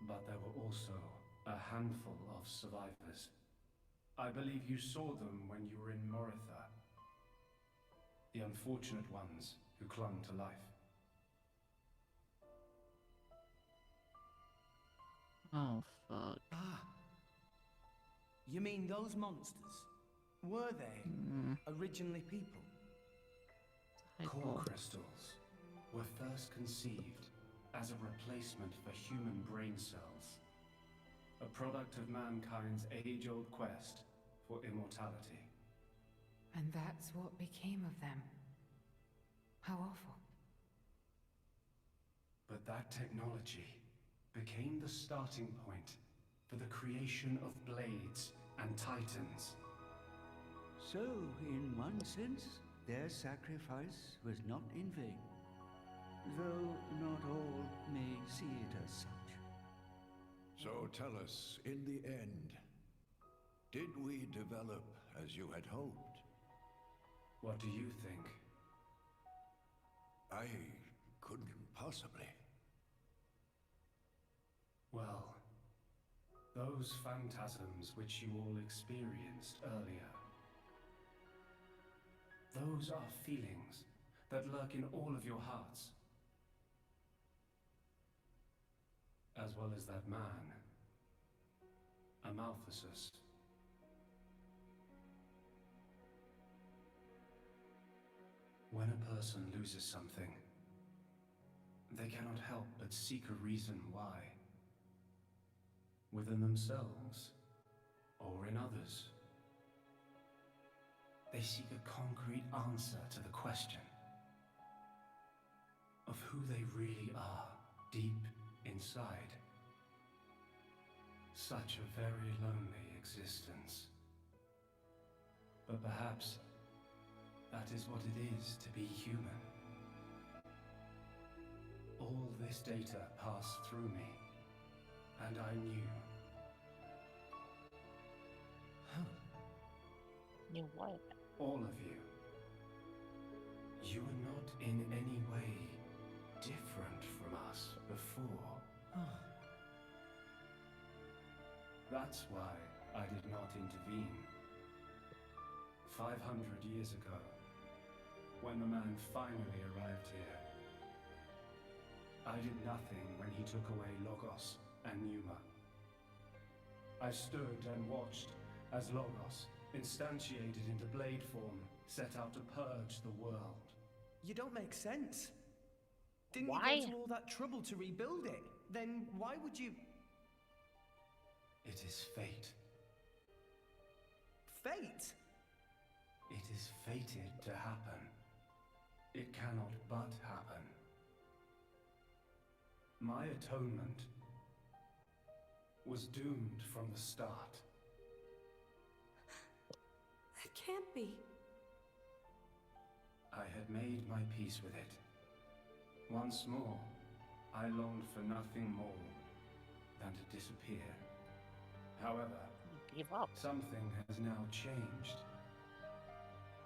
But there were also a handful of survivors. I believe you saw them when you were in Moritha. The unfortunate ones who clung to life. Oh, fuck. Ah. You mean those monsters? Were they originally people? Core crystals were first conceived as a replacement for human brain cells. A product of mankind's age-old quest for immortality. And that's what became of them. How awful. But that technology became the starting point for the creation of blades and titans. So, in one sense, their sacrifice was not in vain. Though not all may see it as such. So tell us, in the end, did we develop as you had hoped? What do you think? I couldn't possibly. Well, those phantasms which you all experienced earlier, those are feelings that lurk in all of your hearts. As well as that man, Amaltheus. When a person loses something, they cannot help but seek a reason why. Within themselves, or in others. They seek a concrete answer to the question of who they really are deep inside. Such a very lonely existence. But perhaps that is what it is to be human. All this data passed through me, and I knew. You what? All of you. You were not in any way different from us before. That's why I did not intervene. 500 years ago, when the man finally arrived here, I did nothing when he took away Logos and Numa. I stood and watched as Logos, instantiated into blade form, set out to purge the world. You don't make sense. Didn't Why? you go to all that trouble to rebuild it? Then why would you... It is fate. Fate? It is fated to happen. It cannot but happen. My atonement was doomed from the start. That can't be. I had made my peace with it. Once more, I longed for nothing more than to disappear. However, give up. Something has now changed.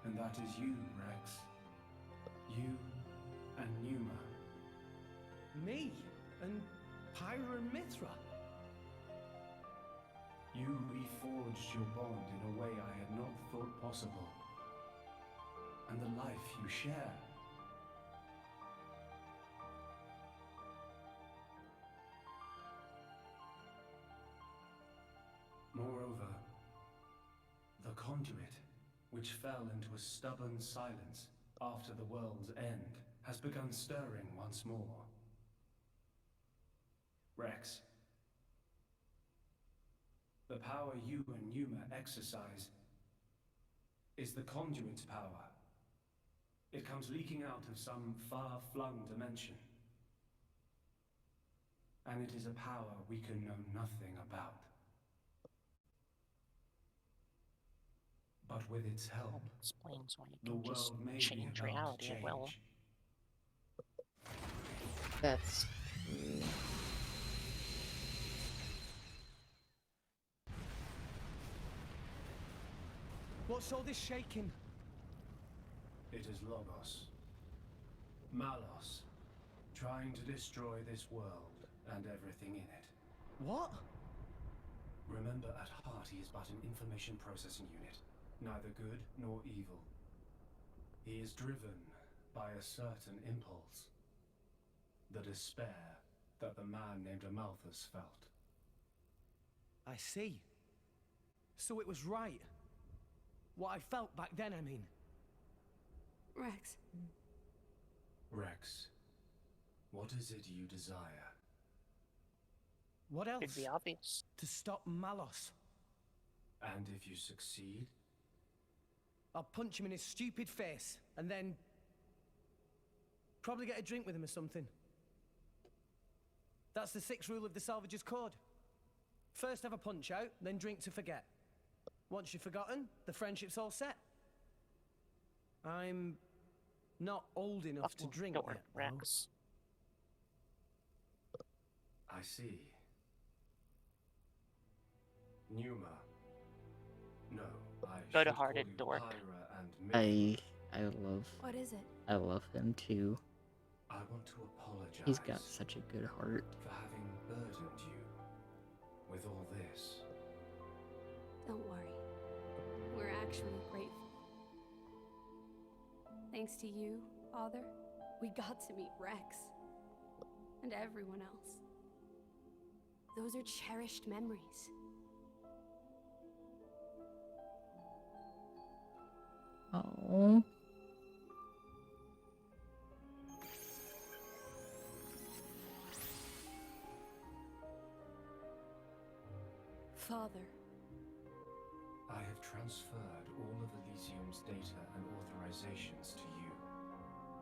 And that is you, Rex. You and Numa. Me? And Pyra and Mithra? You reforged your bond in a way I had not thought possible. And the life you share. Moreover, the conduit, which fell into a stubborn silence after the world's end, has begun stirring once more. Rex, the power you and Numa exercise is the conduit's power. It comes leaking out of some far-flung dimension. And it is a power we can know nothing about. But with its help, explains why you the can just world may change be about reality to at will. change. That's What's all this shaking? It is Logos. Malos. Trying to destroy this world and everything in it. What? Remember, at heart he is but an information processing unit. Neither good nor evil. He is driven by a certain impulse. The despair that the man named Amalthus felt. I see. So it was right. What I felt back then, I mean. Rex. Rex, what is it you desire? What else? It'd be obvious. To stop Malos. And if you succeed? I'll punch him in his stupid face, and then... probably get a drink with him or something. That's the 6th rule of the Salvager's Code. First have a punch out, then drink to forget. Once you've forgotten, the friendship's all set. I'm not old enough to drink yet, Rex. I see. Numa. No, I Good-hearted dork. I love. What is it? I love him too. I want to apologize. He's got such a good heart. For having burdened you with all this. Don't worry. We're actually grateful. Thanks to you, Father, we got to meet Rex. And everyone else. Those are cherished memories. Oh. Father. I have transferred all of Elysium's data and authorizations to you.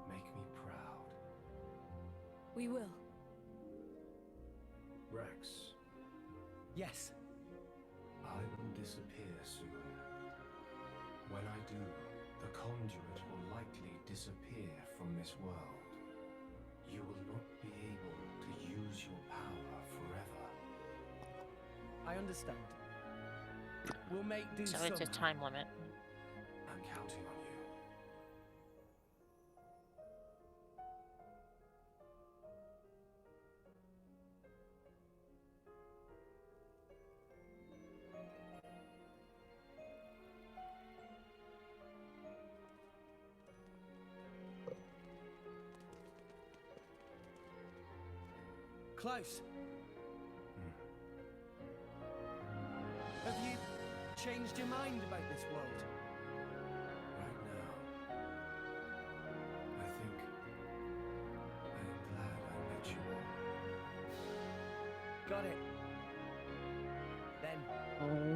Make me proud. We will. Rex. Yes. I will disappear soon. When I do, the conduit will likely disappear from this world. You will not be able to use your power forever. I understand. We'll make do So it's a time limit. I'm counting on you. Klaus. Have you changed your mind about this world? Right now, I think I am glad I met you all. Got it. Then,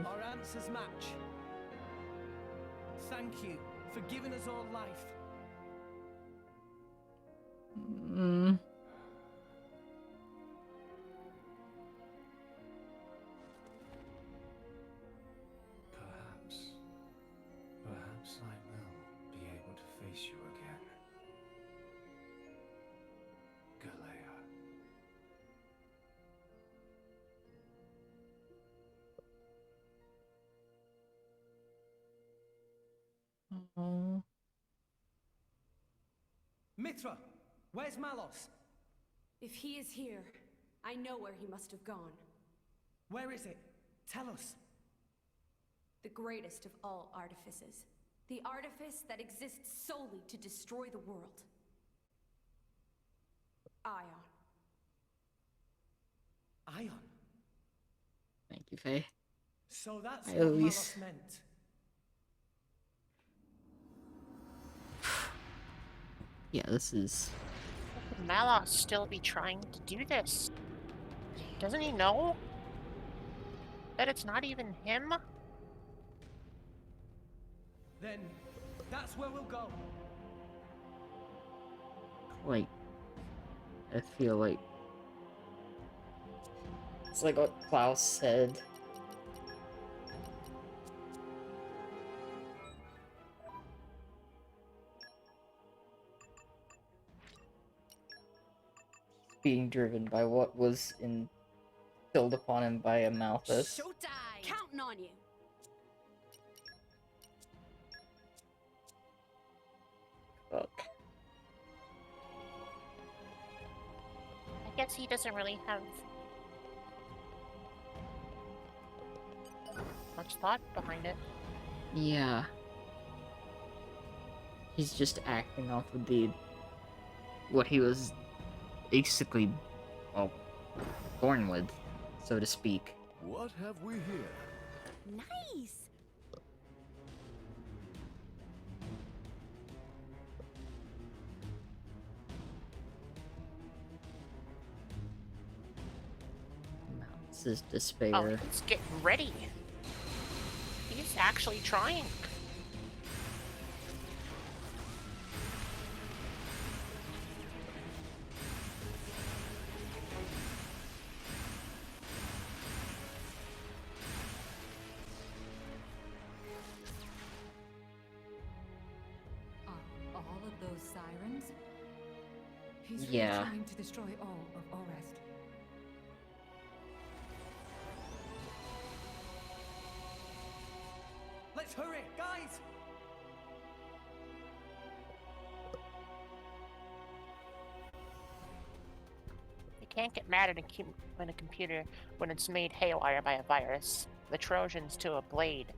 our answers match. Thank you for giving us all life. Oh. Mithra, where's Malos? If he is here, I know where he must have gone. Where is it? Tell us. The greatest of all artifices. The artifice that exists solely to destroy the world. Ion. Ion? Thank you, Faye. So that's I what always- Malos meant. Yeah, this is... Could Malos still be trying to do this? Doesn't he know that it's not even him? Then, that's where we'll go. Like... I feel like... It's like what Klaus said. Being driven by what was instilled upon him by a Malthus. Showtime! Counting on you! Fuck. I guess he doesn't really have much thought behind it. Yeah. He's just acting off of what he was basically, well, born with, so to speak. What have we here? Nice! This is despair. Oh, he's getting ready. He's actually trying. Are all of those sirens? He's really Yeah. trying to destroy all of Orest. Let's hurry, guys! You can't get mad at a computer when it's made haywire by a virus. The Trojans to a blade.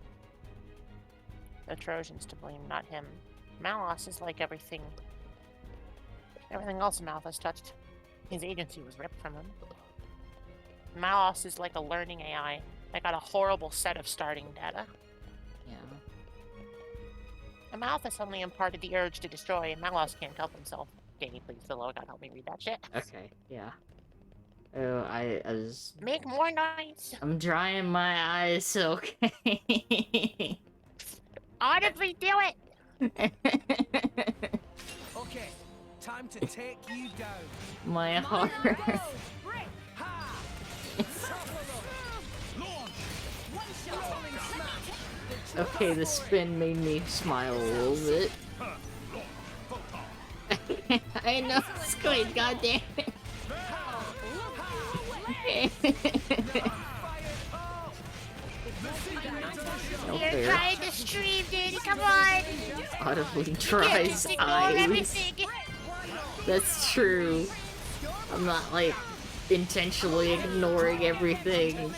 The Trojans to blame, not him. Malos is like everything else Malthus touched. His agency was ripped from him. Malos is like a learning AI that got a horrible set of starting data. Yeah. And Malthus only imparted the urge to destroy, and Malos can't help himself. Danny, please, the Lord God, help me read that shit. Okay, yeah. Oh, I was... Make more noise! I'm drying my eyes, okay? Audibly do it! Okay, time to take you down. My heart. Okay, the spin made me smile a little bit. I know it's good, goddamn it. You're trying to stream, dude, come on! Audibly dries eyes. That's true. I'm not, like, intentionally ignoring everything.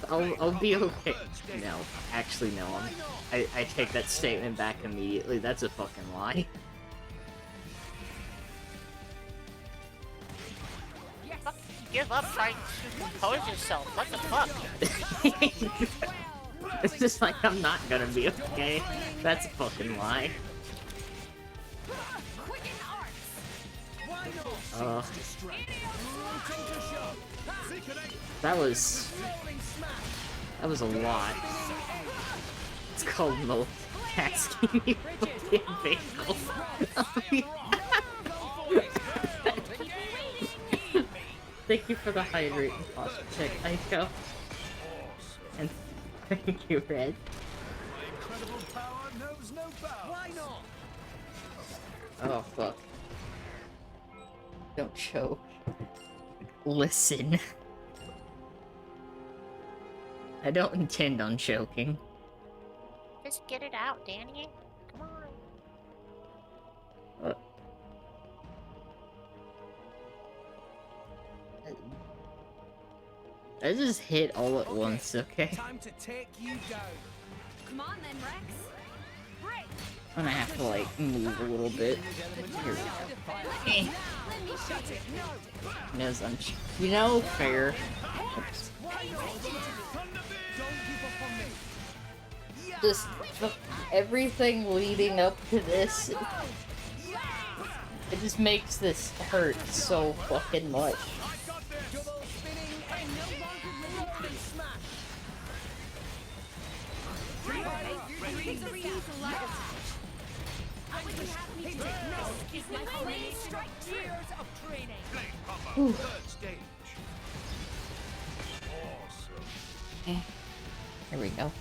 I'll be okay. No, actually no. I take that statement back immediately. That's a fucking lie. Give up trying to compose yourself. What the fuck? It's just like, I'm not gonna be okay. That's a fucking lie. That was a lot. It's called multitasking, you fucking bagel. Thank you for the hydrate and posture check, Aiko. And thank you, Red. Incredible power knows no bounds. Why not? Oh, fuck. Don't choke. Listen. I don't intend on choking. Just get it out, Danny. Come on. I just hit all at once, okay? Time to take you down. Come on then, Rex. Break. I'm gonna have to, like, move a little bit. Here we go. Yes, you know, fair. Oops. Just everything leading up to this, it just makes this hurt so fucking much. Okay. Here we go.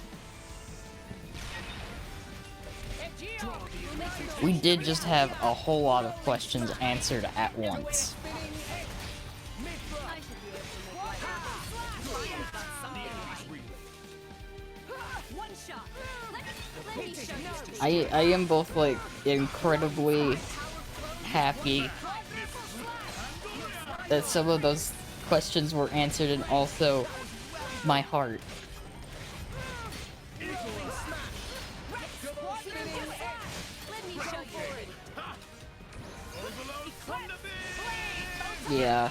We did just have a whole lot of questions answered at once. I am both, like, incredibly happy that some of those questions were answered, and also my heart. Yeah.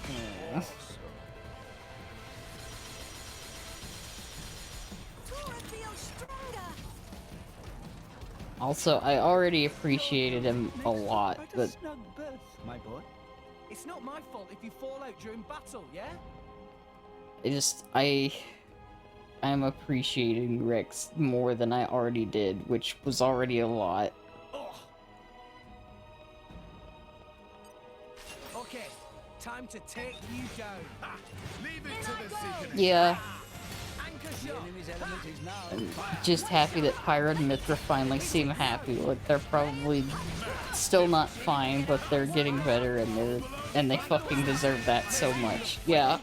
Yeah. Also, I already appreciated him a lot, but My boy, it's not my fault if you fall out during battle, yeah? I'm appreciating Rex more than I already did, which was already a lot. Okay, time to take you down. Leave it to the seeker. Yeah. Anchor shot. I'm just happy that Pyra and Mithra finally seem happy. Like, they're probably still not fine, but they're getting better, and they fucking deserve that so much. Yeah.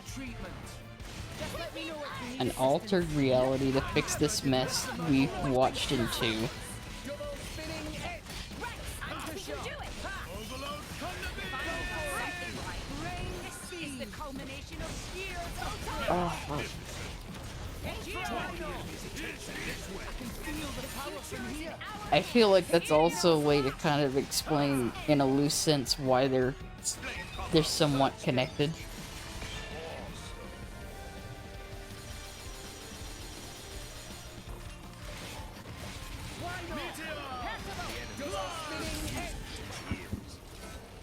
An altered reality to fix this mess we watched into. Oh. I feel like that's also a way to kind of explain, in a loose sense, why they're somewhat connected.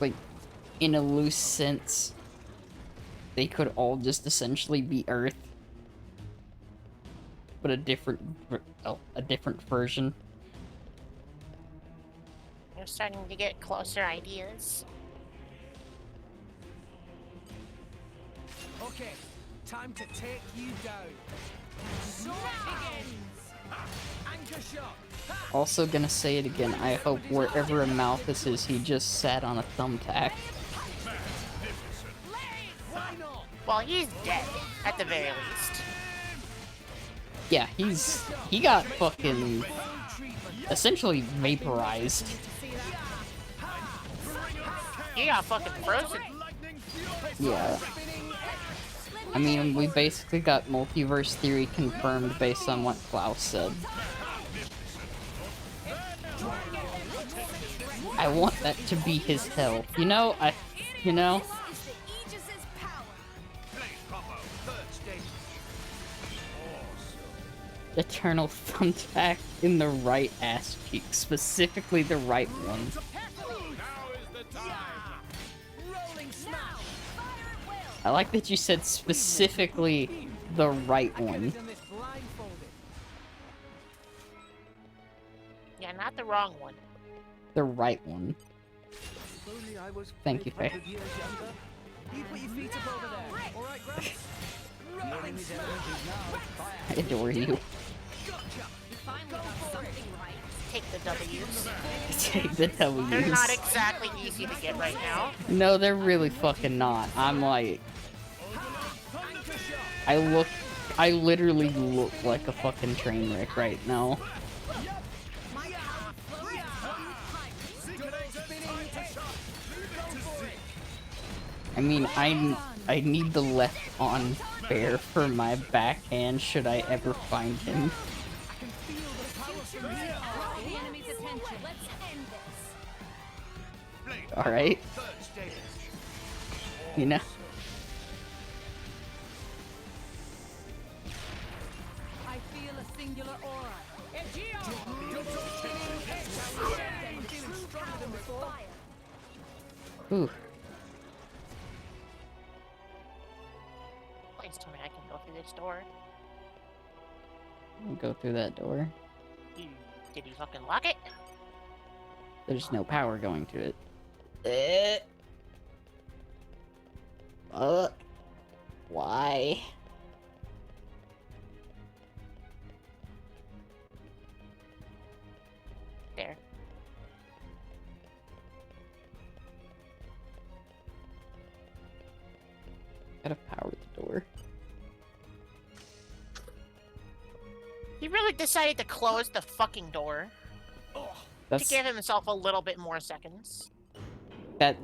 Like, in a loose sense, they could all just essentially be Earth, but a different version. You're starting to get closer ideas. Okay, time to take you down. So begins. Anchor shot. Also gonna say it again, I hope wherever Amalthus is, he just sat on a thumbtack. Well, he's dead, at the very least. Yeah, he got fucking essentially vaporized. He got fucking frozen. Yeah. I mean, we basically got multiverse theory confirmed based on what Klaus said. I want that to be his hell. You know, Eternal thumbtack in the right ass cheek, specifically the right one. I like that you said specifically the right one. Yeah, not the wrong one. The right one. Thank you, Faye. You put your feet up over there. All right, Grant? I adore you. You finally got something right. take the W's. Take the W's. They're not exactly easy to get right now. No, they're really fucking not. I'm like... I literally look like a fucking train wreck right now. I mean, I need the left on bear for my backhand should I ever find him. Alright. You know? I feel a singular aura. Ooh. Please tell me I can go through this door. Go through that door. Did he fucking lock it? There's no power going to it. Why? There. Gotta power the door. He really decided to close the fucking door. That's... To give himself a little bit more seconds. That...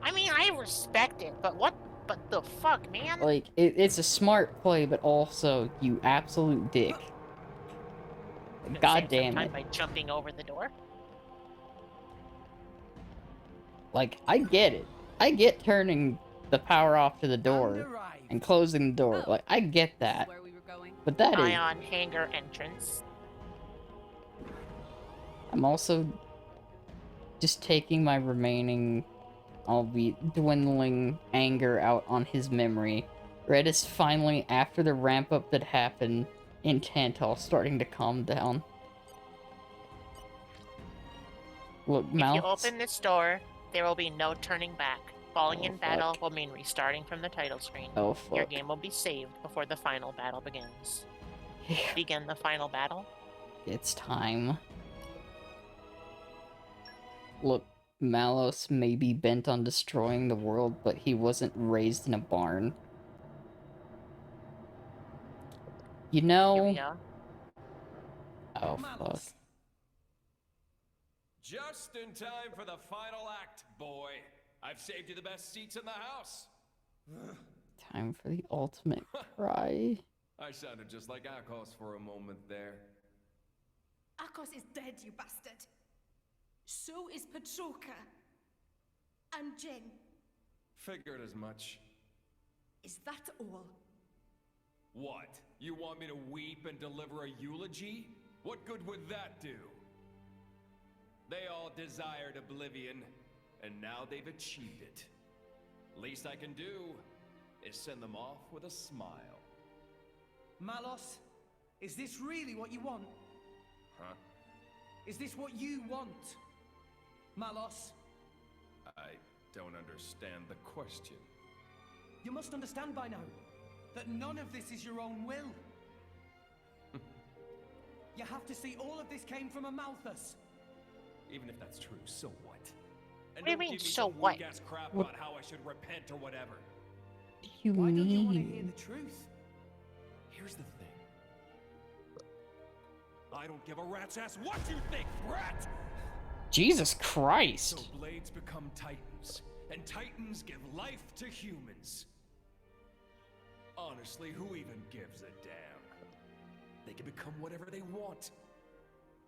I mean, I respect it, but what? But the fuck, man? Like, it's a smart play, but also, you absolute dick. God damn it. By jumping over the door. Like, I get it. I get turning the power off to the door and closing the door. Like, I get that. But that is... Ion hangar entrance. I'm also just taking my remaining, albeit dwindling, anger out on his memory. Red is finally, after the ramp-up that happened in Tantal, starting to calm down. Look, Mouse... If you open this door, there will be no turning back. Falling in battle will mean restarting from the title screen. Oh, fuck. Your game will be saved before the final battle begins. Begin the final battle. It's time. Look, Malos may be bent on destroying the world, but he wasn't raised in a barn. You know... Oh, fuck. Just in time for the final act, boy. I've saved you the best seats in the house. Time for the ultimate cry. I sounded just like Akos for a moment there. Akos is dead, you bastard. So is Petroka. And Jin. Figured as much. Is that all? What? You want me to weep and deliver a eulogy? What good would that do? They all desired oblivion, and now they've achieved it. Least I can do is send them off with a smile. Malos, is this really what you want? Huh? Is this what you want? Malos? I don't understand the question. You must understand by now that none of this is your own will. You have to see all of this came from a Malthus. Even if that's true, so what? And What do you don't mean, give me so some what? weak-ass crap What? about how I should repent or whatever. You Why don't you want to hear mean? the truth? Here's the thing. I don't give a rat's ass what you think, rat! Jesus Christ! So blades become titans, and titans give life to humans. Honestly, who even gives a damn? They can become whatever they want.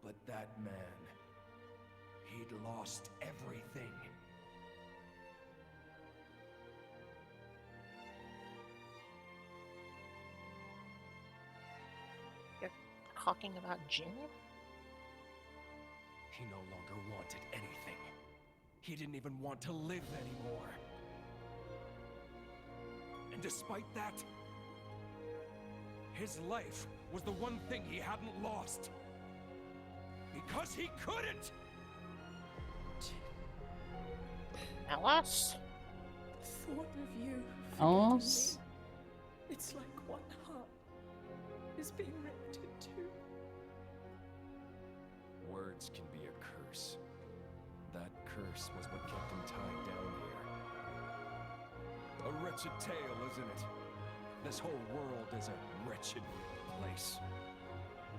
But that man, he'd lost everything. You're talking about Jin? He no longer wanted anything. He didn't even want to live anymore. And despite that, his life was the one thing he hadn't lost. Because he couldn't! Alice? Thought of you. Alice? It's like one heart is being ripped in two. words can be a curse. That curse was what kept him tied down here. A wretched tale, isn't it? This whole world is a wretched place.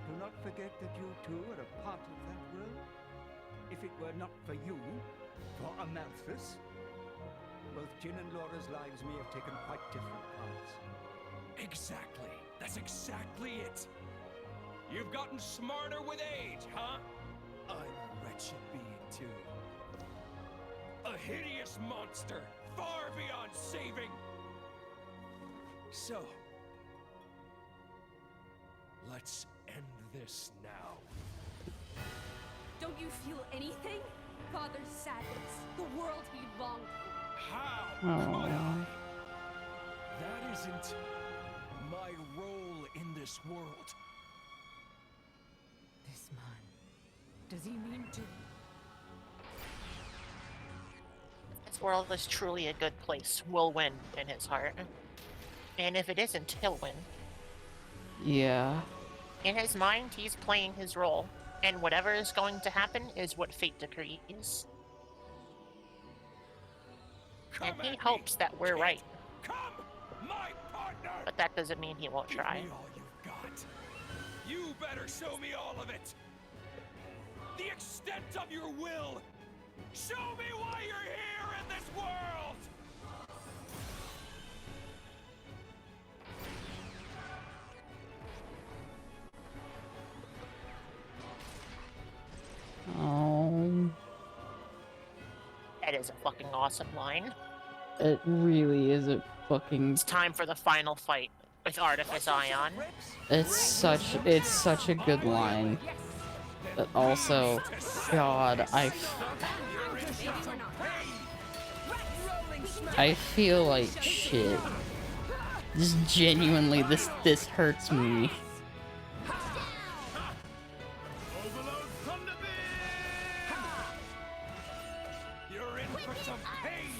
Do not forget that you too are a part of that world. If it were not for you, for Amalthus, both Jin and Laura's lives may have taken quite different paths. Exactly. That's exactly it. You've gotten smarter with age, huh? I'm a wretched being, too. A hideous monster, far beyond saving. So, let's end this now. Don't you feel anything? Father's sadness, the world he longed for. How could I? That isn't my role in this world. This man, does he mean to? This world is truly a good place. Will win in his heart. And if it isn't, he'll win. Yeah. In his mind, he's playing his role. And whatever is going to happen is what fate decrees. And he hopes that we're right. Come, my partner! But that doesn't mean he won't try. Give me all you've got. You better show me all of it. The extent of your will. Show me why you're here in this world. That is a fucking awesome line. It really is a fucking... It's time for the final fight with Artifice Ion. It's such a good line. But also, God, I feel like shit. Just genuinely, this hurts me. You're in for some pain.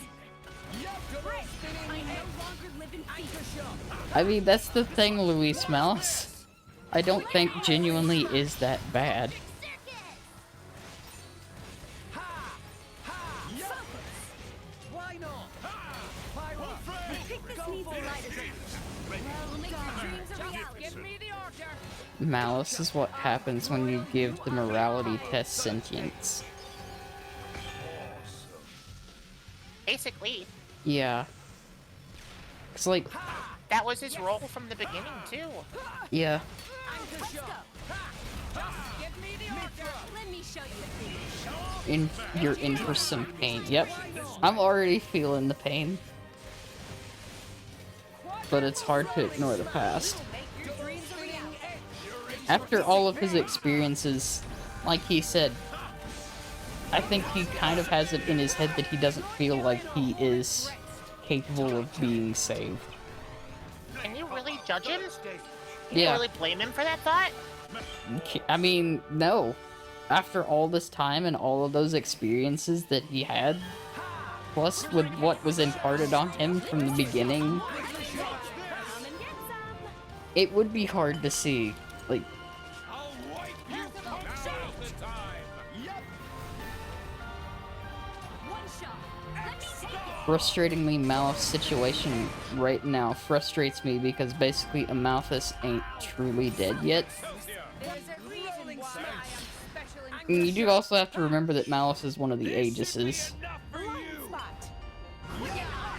I mean, that's the thing, Luis Mouse. I don't think genuinely is that bad. Why not? Give me the order. Malice is what happens when you give the morality test sentience. Basically. Yeah. It's like... That was his role from the beginning, too. Yeah. You're in for some pain. Yep. I'm already feeling the pain. But it's hard to ignore the past. After all of his experiences, like he said, I think he kind of has it in his head that he doesn't feel like he is capable of being saved. Can you really judge him? Can Yeah. you really blame him for that thought? I mean, no. After all this time and all of those experiences that he had, plus with what was imparted on him from the beginning, it would be hard to see, like... Frustratingly, Malice's situation right now frustrates me because basically Amalthus ain't truly dead yet. And you do also have to remember that Malice is one of the Aegises.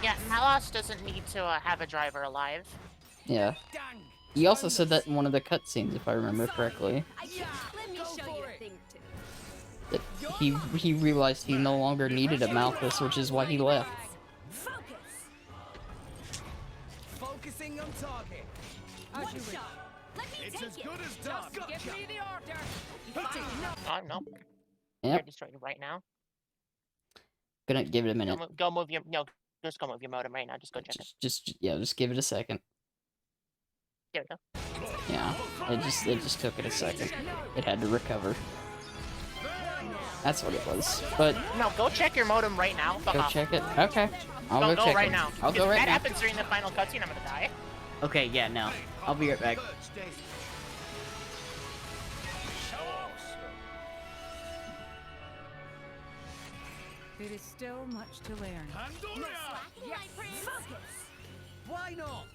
Yeah, Malos doesn't need to have a driver alive. Yeah. He also said that in one of the cutscenes, if I remember correctly. That he realized he no longer needed Amalthus, which is why he left. Focusing on target. It's as good as done. Give me the order. Oh, no. Yep. Destroyed it right now. Gonna give it a minute. Go move your... No, just go move your modem right now. Just go check it. Just give it a second. There we go. Yeah, it just took it a second. It had to recover. That's what it was. But No, go check your modem right now. Fuck go off. check it. Okay, I'll go check right it. now. I'll go If right that now. happens during the final cutscene, I'm gonna die. Okay, yeah, no. I'll be right back. There is still much to learn. Yes. Focus. Why not?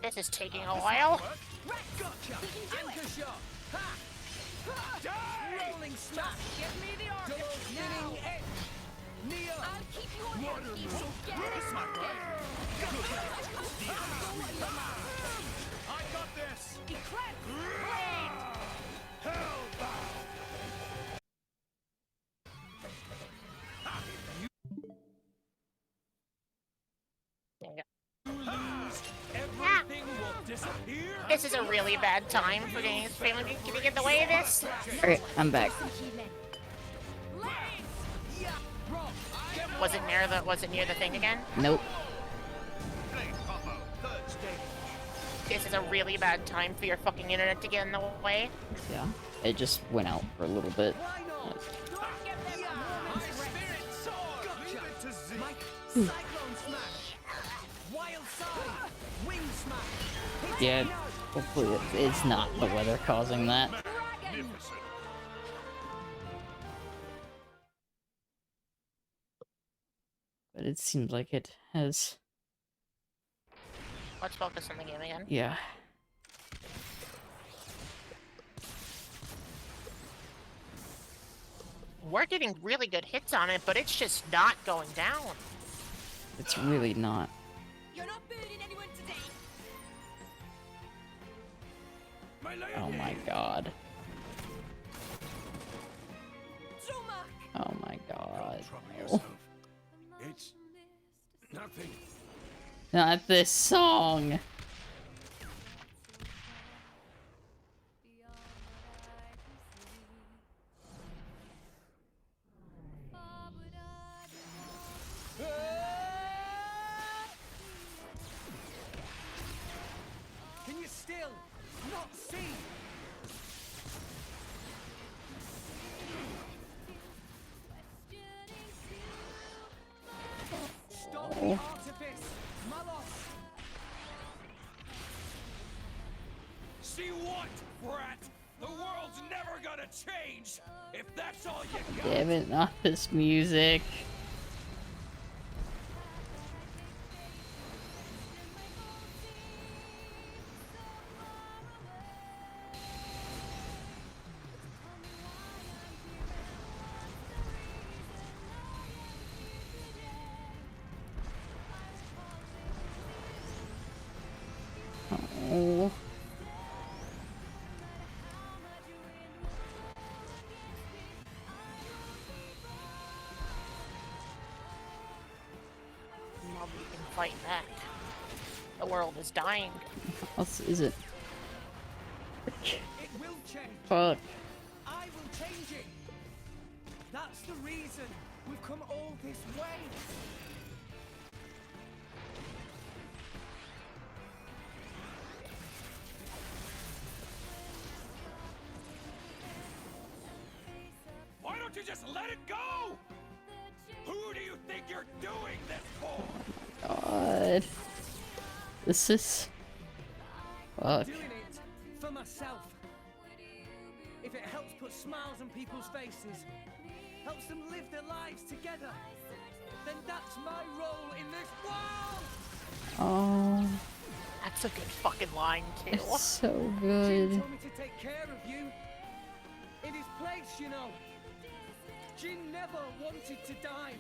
This is taking a while. Gotcha. Anchor shot. Ha! Rolling smash. Give me the order Double spinning edge. Neo. I'll keep you on your feet. I got this! Eclipse blade. Hellbound! Everything will disappear. This is a really bad time for getting family getting in the way of this. Alright, I'm back. Was it near the thing again? Nope. This is a really bad time for your fucking internet to get in the way. Yeah. It just went out for a little bit. Yeah, hopefully it's not the weather causing that. But it seems like it has. Let's focus on the game again. Yeah. We're getting really good hits on it, but it's just not going down. It's really not. You're not burning anyone today. Oh my god. Oh my god. No. It's nothing. Not this song. Can you still not see? Stop the artifice, Malos. See what, brat? The world's never gonna change if that's all you got. Damn it, not this music. Oh. Nobody can fight back. The world is dying. What else is it? It will change. Fuck. I will change it. That's the reason we've come all this way. Why don't you just let it go? Who do you think you're doing this for? God. This is. Fuck. Doing it for myself. If it helps put smiles on people's faces, helps them live their lives together, then that's my role in this world. Oh. That's a good fucking line too. It's so Jim good. told me to take care of you. In his place, you know. Jin never wanted to die.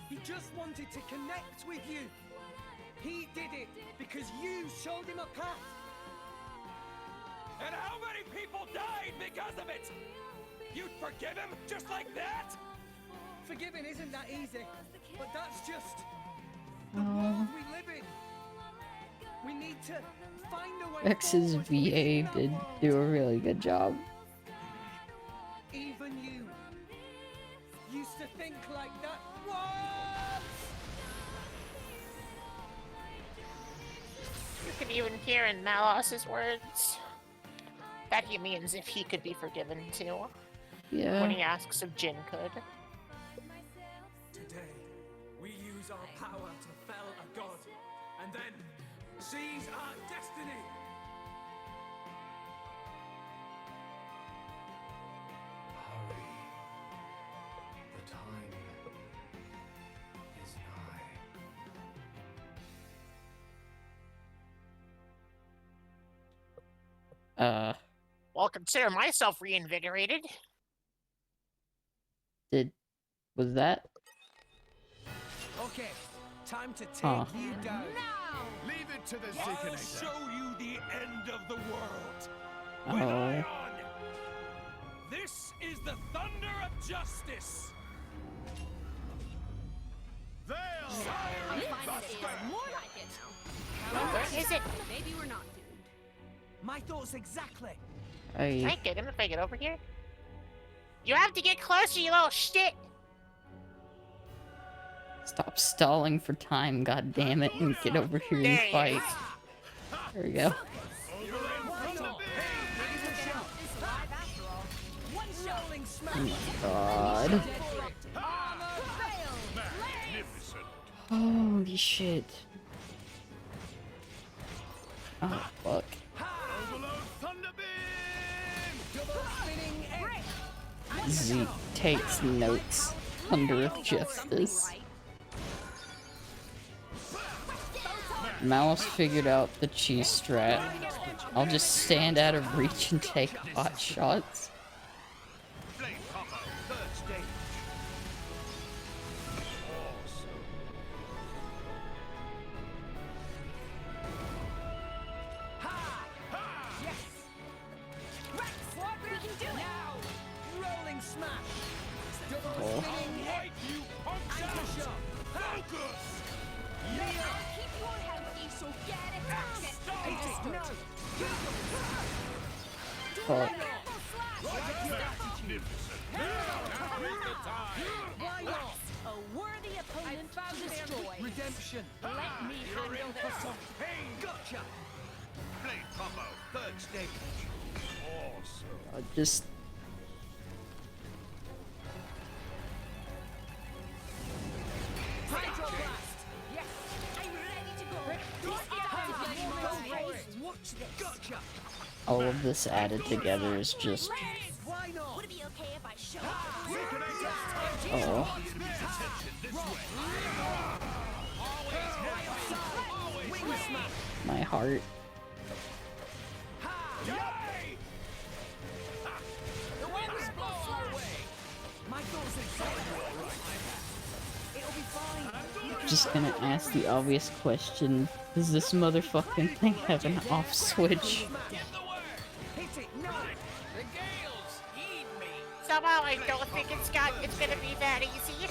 He just wanted to connect with you. He did it because you showed him a path. And how many people died because of it? You'd forgive him just like that? Forgiving isn't that easy, but that's just the world we live in. We need to find a way Rex's forward VA within that did world. do a really good job. Even you used to think like that once. You can even hear in Malos's words that he means if he could be forgiven too. Yeah. When he asks if Jin could. Today, we use our power to fell a god, and then seize our destiny! Hurry. The time Well, consider myself reinvigorated. Was that? Okay, time to take Huh. you down. Leave it to the I'll Seeker. show you the end of the world. Oh. With Ion! This is the thunder of justice. More like it now. Is it? Maybe we're not doomed. My thoughts exactly. Can I get him if I get over here? You have to get closer, you little shit! Stop stalling for time, god damn it, and get over here and fight. There we go. Oh my god. Holy shit. Oh fuck. Zeke takes notes. Thunder of justice. Mouse figured out the cheese strat. I'll just stand out of reach and take hot shots. Oh. Fuck. A worthy opponent destroyed. Redemption. Let me handle this. Gotcha. Blade combo, third stage. Awesome. Just Hydroblast. Yes. I'm ready to go. Watch this. Gotcha. all of this added together is just Why not? Would it be okay if I show oh. My heart. Just gonna ask the obvious question. Does this motherfucking thing have an off switch? Somehow I don't think it's gonna be that easy.